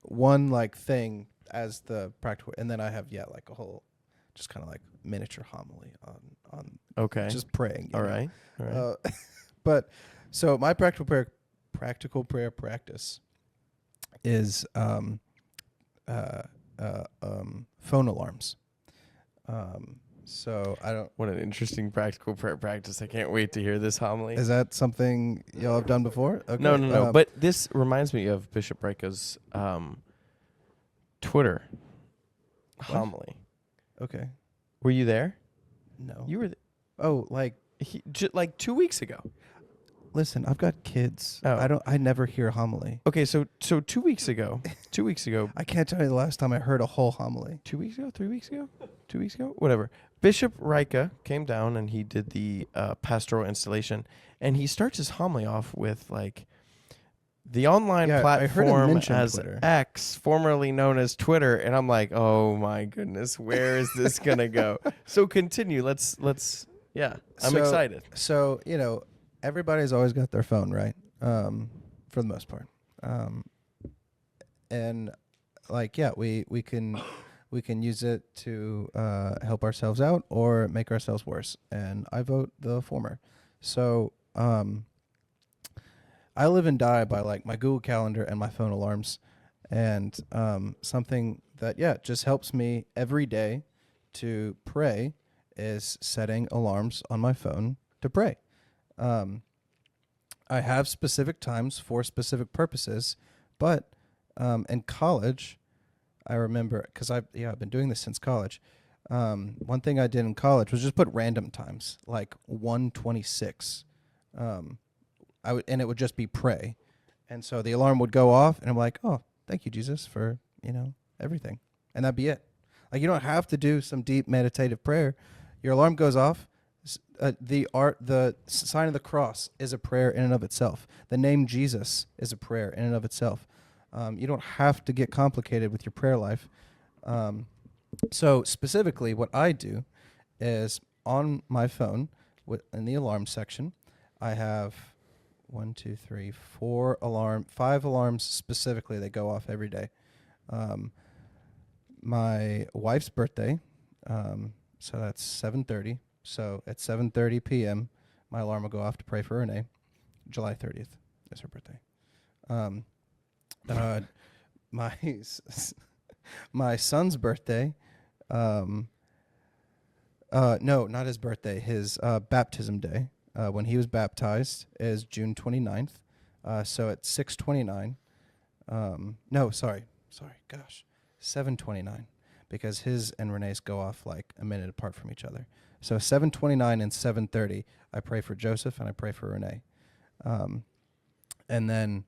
one like thing as the practical, and then I have a whole just kind of like miniature homily on okay, just praying. All right. But so my practical prayer practice is phone alarms. So I don't. What an interesting practical prayer practice! I can't wait to hear this homily. Is that something y'all have done before? Okay. No. But this reminds me of Bishop Breika's Twitter homily. Okay. Were you there? No. You were. Oh, like 2 weeks ago. Listen, I've got kids. Oh. I never hear homily. Okay, so 2 weeks ago, I can't tell you the last time I heard a whole homily. 2 weeks ago, 3 weeks ago, 2 weeks ago, whatever. Bishop Rika came down and he did the pastoral installation, and he starts his homily off with like the online Yeah, I heard him platform mention as Twitter. X, formerly known as Twitter, and I'm like, oh my goodness, where is this gonna go? So continue. Let's. Yeah, I'm So- excited. So, everybody's always got their phone, right? For the most part. And like, yeah, we can use it to help ourselves out or make ourselves worse. And I vote the former. So, I live and die by like my Google Calendar and my phone alarms, and something that just helps me every day to pray is setting alarms on my phone to pray. I have specific times for specific purposes, but in college, I remember because I've been doing this since college. One thing I did in college was just put random times, like 1:26. And it would just be pray. And so the alarm would go off, and I'm like, oh, thank you, Jesus, for, everything. And that'd be it. Like, you don't have to do some deep meditative prayer. Your alarm goes off. The sign of the cross is a prayer in and of itself. The name Jesus is a prayer in and of itself. You don't have to get complicated with your prayer life. So specifically, what I do is on my phone, in the alarm section, I have 5 alarms specifically that go off every day. My wife's birthday, so that's 7:30. So at 7:30 p.m., my alarm will go off to pray for Renee. July 30th is her birthday. My son's birthday. No, not his birthday. His baptism day. When he was baptized is June 29th. So at 6:29. No, sorry. Gosh, 7:29, because his and Renee's go off like a minute apart from each other. So 7:29 and 7:30, I pray for Joseph and I pray for Renee. And then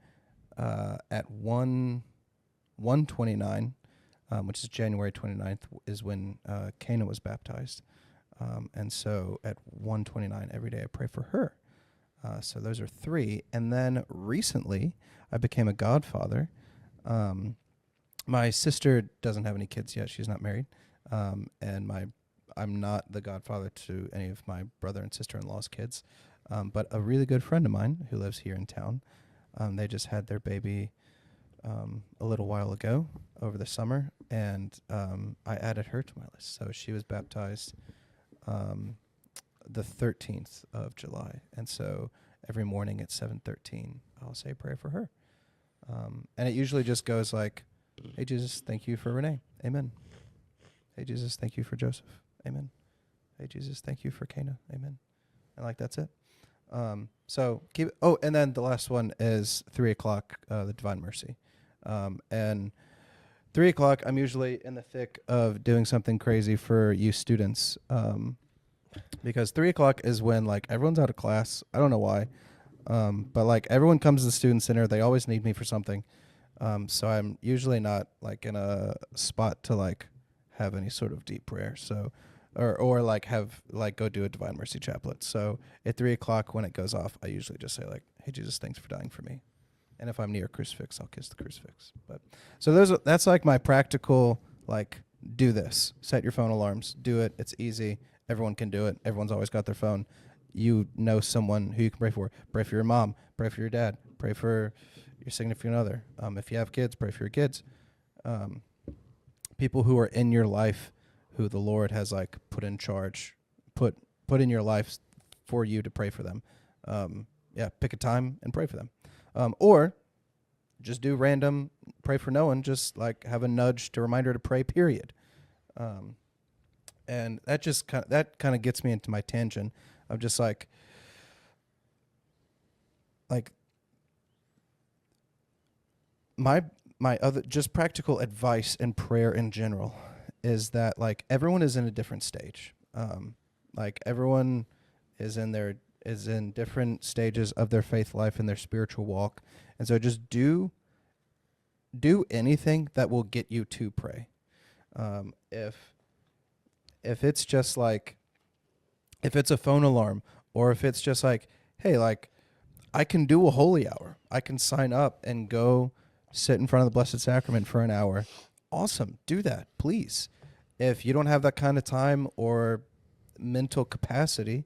at 1:29, which is January 29th, is when Cana was baptized. And so at 1:29 every day I pray for her. So those are 3. And then recently I became a godfather. My sister doesn't have any kids yet. She's not married. And I'm not the godfather to any of my brother and sister-in-law's kids. But a really good friend of mine who lives here in town, they just had their baby a little while ago over the summer. And I added her to my list. So she was baptized the 13th of July. And so every morning at 7:13, I'll say a prayer for her. And it usually just goes like, hey, Jesus, thank you for Renee. Amen. Hey, Jesus, thank you for Joseph. Amen. Hey, Jesus, thank you for Cana. Amen. And like, that's it. So keep, and then the last one is 3:00, the Divine Mercy. And 3:00, I'm usually in the thick of doing something crazy for you students. Because 3:00 is when like everyone's out of class. I don't know why. But like everyone comes to the student center. They always need me for something. So I'm usually not like in a spot to like have any sort of deep prayer. So, or like have like go do a Divine Mercy chaplet. So at 3:00 when it goes off, I usually just say like, hey, Jesus, thanks for dying for me. And if I'm near a crucifix, I'll kiss the crucifix. But so that's like my practical, like, do this. Set your phone alarms. Do it. It's easy. Everyone can do it. Everyone's always got their phone. You know someone who you can pray for. Pray for your mom. Pray for your dad. Pray for your significant other. If you have kids, pray for your kids. People who are in your life who the Lord has like put in charge, put in your life for you to pray for them. Pick a time and pray for them. Or just do random pray for no one, just like have a nudge to remind her to pray, period. And that just kind of gets me into my tangent of just like my other just practical advice in prayer in general is that like everyone is in a different stage. Like everyone is in is in different stages of their faith life and their spiritual walk. And so just do anything that will get you to pray. If it's just like, if it's a phone alarm, or if it's just like, hey, like, I can do a holy hour. I can sign up and go sit in front of the Blessed Sacrament for an hour. Awesome. Do that, please. If you don't have that kind of time or mental capacity,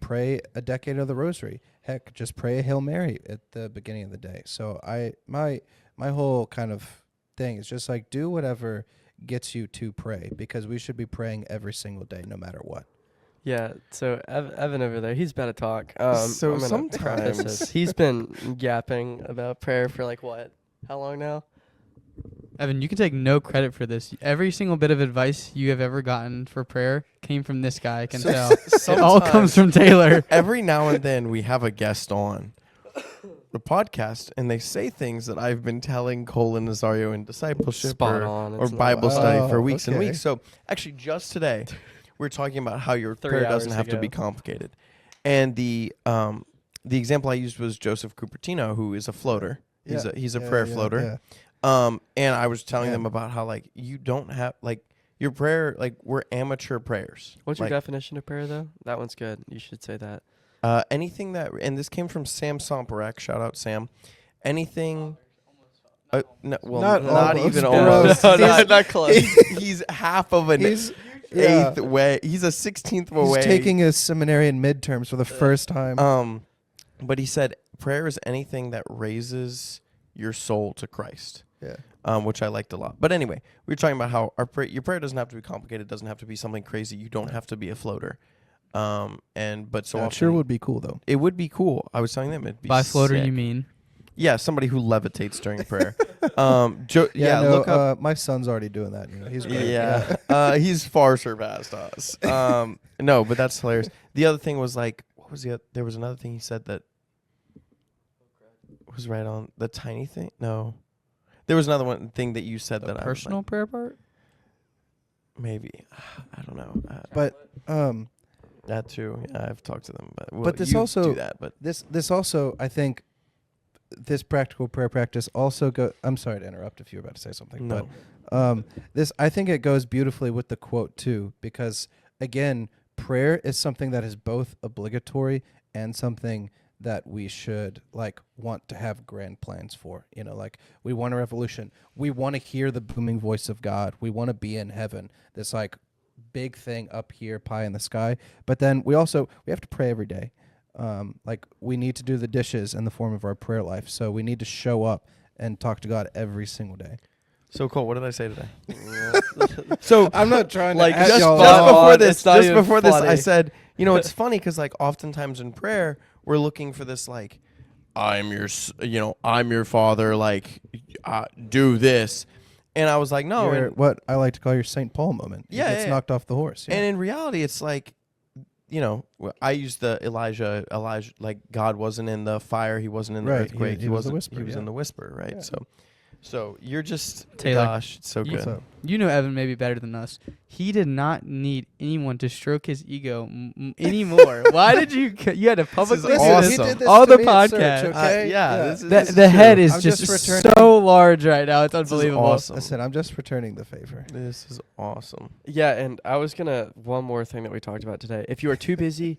pray a decade of the Rosary. Heck, just pray a Hail Mary at the beginning of the day. So my whole kind of thing is just like, do whatever gets you to pray, because we should be praying every single day, no matter what. Yeah, so Evan over there, he's about to talk. So I'm gonna sometimes- preface this. He's been yapping about prayer for like what? How long now? Evan, you can take no credit for this. Every single bit of advice you have ever gotten for prayer came from this guy. I can tell. It all comes from Taylor. Every now and then we have a guest on the podcast, and they say things that I've been telling Cole and Nazario in discipleship Spot or, on. or It's not- Bible study for Oh, weeks and okay. weeks. So actually, just today, we're talking about how your 3 prayer doesn't hours have to ago. be complicated. And the example I used was Joseph Cupertino, who is a floater. He's a prayer floater. And I was telling them about how, like, you don't have, like, your prayer, like, we're amateur prayers. What's your Like, definition of prayer, though? That one's good. You should say that. anything that, and this came from Sam Somperak, shout out Sam. Anything, no, well, Not not almost, even bro. almost. No, He's- not close. He's half of an He's eighth way. He's a 16th He's away. taking his seminarian midterms for the first time. But he said prayer is anything that raises your soul to Christ. Yeah. Which I liked a lot. But anyway, we were talking about how your prayer doesn't have to be complicated, doesn't have to be something crazy. You don't have to be a floater. But so That often sure would be cool though. it would be cool. I was telling them it'd be By floater, sick. you mean? Yeah, somebody who levitates during prayer. Look up. My son's already doing that. You know, he's great. Yeah, he's far surpassed us. No, but that's hilarious. The other thing was like, what was the? There was another thing he said that was right on the tiny thing. No, there was another one thing that you said The that personal prayer part? maybe I don't know. But That too. Yeah, I've talked to them, but But this you also- do that. But this also, I think, this practical prayer practice also I'm sorry to interrupt if you were about to say something. no, But this, I think it goes beautifully with the quote too, because again, prayer is something that is both obligatory and something that we should want to have grand plans for. You know, like we want a revolution. We want to hear the booming voice of God. We want to be in heaven. This big thing up here, pie in the sky. But then we have to pray every day. We need to do the dishes in the form of our prayer life. So we need to show up and talk to God every single day. so Cole, what did I say today? So I'm not trying Like, to add just y'all just on. before this- Just not even before this, I funny. said, it's funny because oftentimes in prayer we're looking for this I'm your father, do this, and I was like, no, Your- and, what I like to call your St. Paul moment. He Yeah, gets yeah. knocked off the horse. Yeah. and in reality, it's I use the Elijah, God wasn't in the fire, he wasn't in the Right, earthquake, he was the wasn't, whisper, he was yeah. in the whisper, right? Yeah. So you're just Taylor, gosh, it's so you- good. So, You know Evan maybe better than us. He did not need anyone to stroke his ego anymore. Why did you? You had to publicly is do awesome. this He did this all to the me at church, podcast. okay? This The is head true. is I'm just just returning- so large right now. It's unbelievable. awesome. listen, I'm just returning the favor. This is awesome. Yeah, and I was one more thing that we talked about today. If you are too busy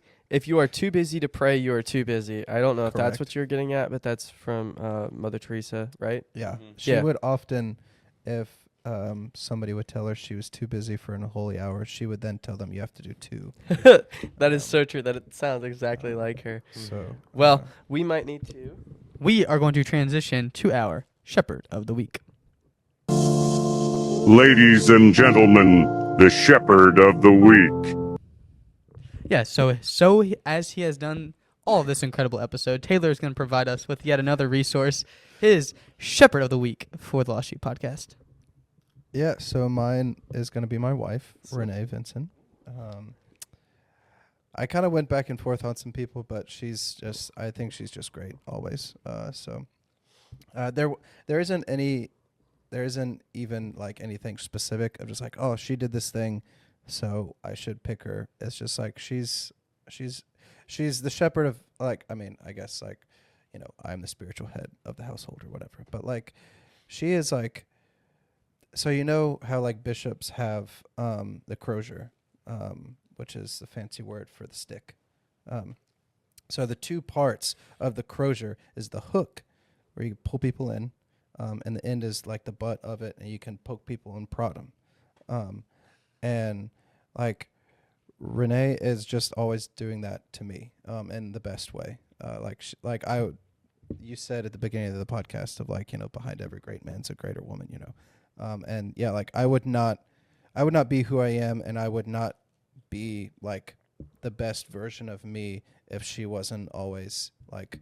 to pray, you are too busy. I don't know if that's Correct. what you're getting at, but that's from Mother Teresa, right? Yeah. Mhm. She Yeah. would often, if somebody would tell her she was too busy for a holy hour, she would then tell them you have to do 2. That is so true. That it sounds exactly like her. So Well, we might need to. We are going to transition to our Shepherd of the Week. Ladies and gentlemen, the Shepherd of the Week. Yeah, so as he has done all of this incredible episode, Taylor is going to provide us with yet another resource, his Shepherd of the Week for the Lost Sheep podcast. yeah, so mine is going to be my wife, Renee Vincent. I kind of went back and forth on some people, but I think she's just great always. There isn't even anything specific of just oh, she did this thing, so I should pick her. It's just she's she's the shepherd of, like, I mean, I guess, like, I'm the spiritual head of the household or whatever, but like she is like, so how like bishops have the crozier, which is the fancy word for the stick. So the two parts of the crozier is the hook, where you pull people in, and the end is like the butt of it, and you can poke people and prod them. And like Renee is just always doing that to me, in the best way. You said at the beginning of the podcast of like, behind every great man's a greater woman, and yeah, like I would not be who I am, and I would not be like the best version of me if she wasn't always like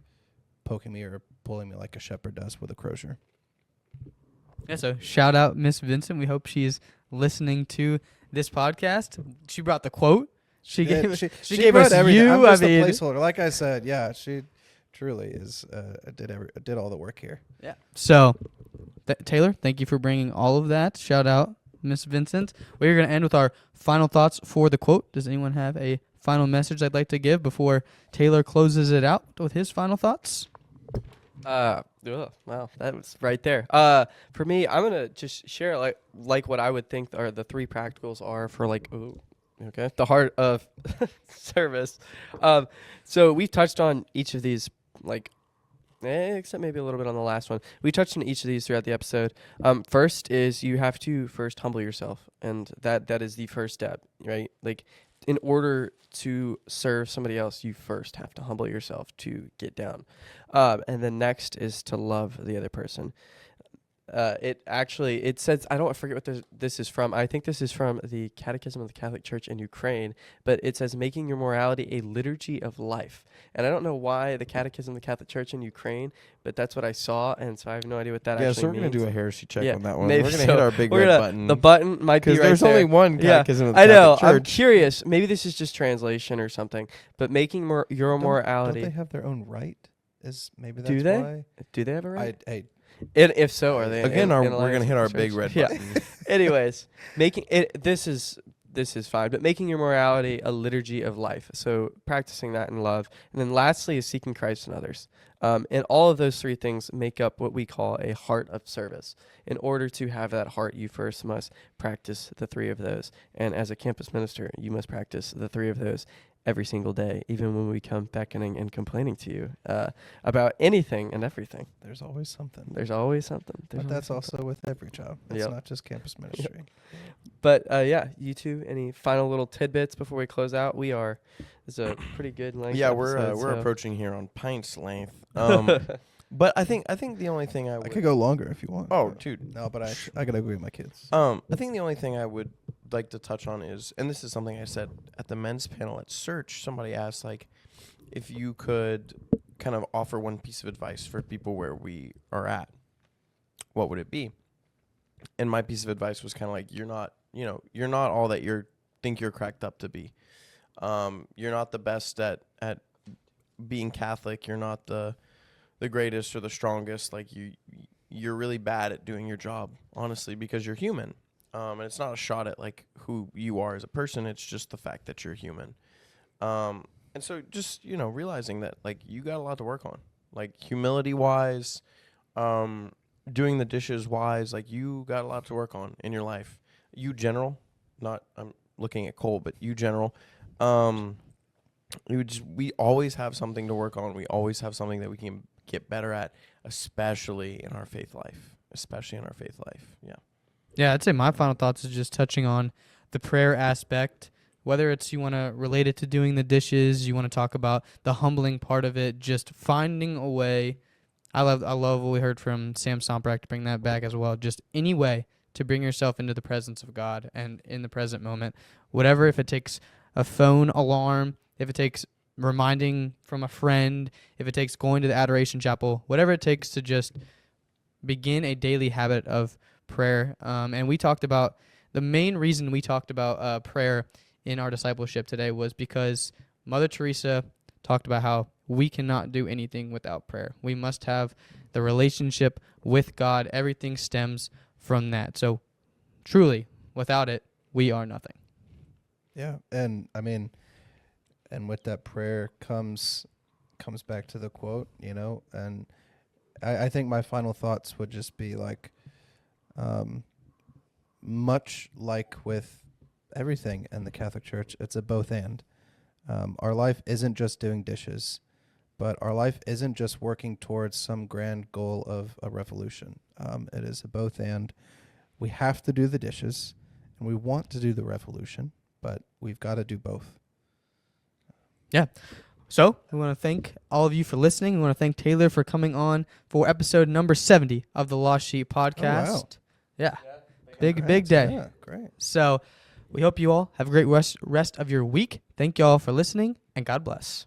poking me or pulling me like a shepherd does with a crozier. Yeah, so shout out Miss Vincent. We hope she's listening to this podcast. She brought the quote. She gave us everything. you. I'm just I mean, a placeholder. Like I said, yeah, she truly is did all the work here. yeah. So, Taylor, thank you for bringing all of that. Shout out Miss Vincent. We're going to end with our final thoughts for the quote. Does anyone have a final message they'd like to give before Taylor closes it out with his final thoughts? Wow, that was right there. For me, I'm gonna just share like what I would think are the three practicals are for the heart of service. So we touched on each of these, except maybe a little bit on the last one. We touched on each of these throughout the episode. First is you have to first humble yourself, and that is the first step, right? Like, in order to serve somebody else, you first have to humble yourself to get down. And then next is to love the other person. It says, I forget what this is from. I think this is from the Catechism of the Catholic Church in Ukraine, but it says making your morality a liturgy of life. And I don't know why the Catechism of the Catholic Church in Ukraine, but that's what I saw, and so I have no idea what that actually means. Yeah, so we're going to do a heresy check on that one. Maybe We're going to hit our big red button. The button might be right there. Because there's only one Catechism of the I know. Catholic Church. I'm curious. Maybe this is just translation or something, but making your morality... Don't they have their own right? Maybe that's do they? Why? Do they have a right? And if so, are they? Again, we're going to hit our big red button. Anyways, making it. This is fine, but making your morality a liturgy of life. So practicing that in love, and then lastly is seeking Christ in others. And all of those three things make up what we call a heart of service. In order to have that heart, you first must practice the three of those. And as a campus minister, you must practice the three of those every single day, even when we come beckoning and complaining to you about anything and everything. There's always something. But that's also with every job. It's not just campus ministry. Yep. But you two, any final little tidbits before we close out? It's a pretty good length. Yeah, we're approaching here on pints length. But I think the only thing I could go longer if you want. Oh, dude. No, but I gotta agree with my kids. I think the only thing I would like to touch on is, and this is something I said at the men's panel at Search, somebody asked, like, if you could kind of offer one piece of advice for people where we are at, what would it be? And my piece of advice was kind of like, you're not all that think you're cracked up to be. You're not the best at being Catholic. You're not the greatest or the strongest. Like, you're really bad at doing your job, honestly, because you're human. And it's not a shot at like who you are as a person. It's just the fact that you're human. And so just, realizing that like you got a lot to work on, like humility wise, doing the dishes wise, like you got a lot to work on in your life. You general, I'm looking at Cole, but you general, we always have something to work on. We always have something that we can get better at, especially in our faith life. Yeah. Yeah, I'd say my final thoughts is just touching on the prayer aspect, whether it's you want to relate it to doing the dishes, you want to talk about the humbling part of it, just finding a way. I love what we heard from Sam Somprack, to bring that back as well. Just any way to bring yourself into the presence of God and in the present moment. Whatever, if it takes a phone alarm, if it takes reminding from a friend, if it takes going to the Adoration Chapel, whatever it takes to just begin a daily habit of prayer. And we talked about, the main reason we talked about prayer in our discipleship today was because Mother Teresa talked about how we cannot do anything without prayer. We must have the relationship with God. Everything stems from that. So truly, without it, we are nothing. Yeah, and I mean, and with that prayer comes back to the quote, you know. And I think my final thoughts would just be like, much like with everything in the Catholic Church, it's a both and. Our life isn't just doing dishes, but our life isn't just working towards some grand goal of a revolution. It is a both and. We have to do the dishes, and we want to do the revolution, but we've got to do both. Yeah. So we want to thank all of you for listening. We want to thank Taylor for coming on for episode number 70 of the Lost Sheep podcast. Oh, wow. Yeah. Big day. Yeah, great. So we hope you all have a great rest of your week. Thank you all for listening, and God bless.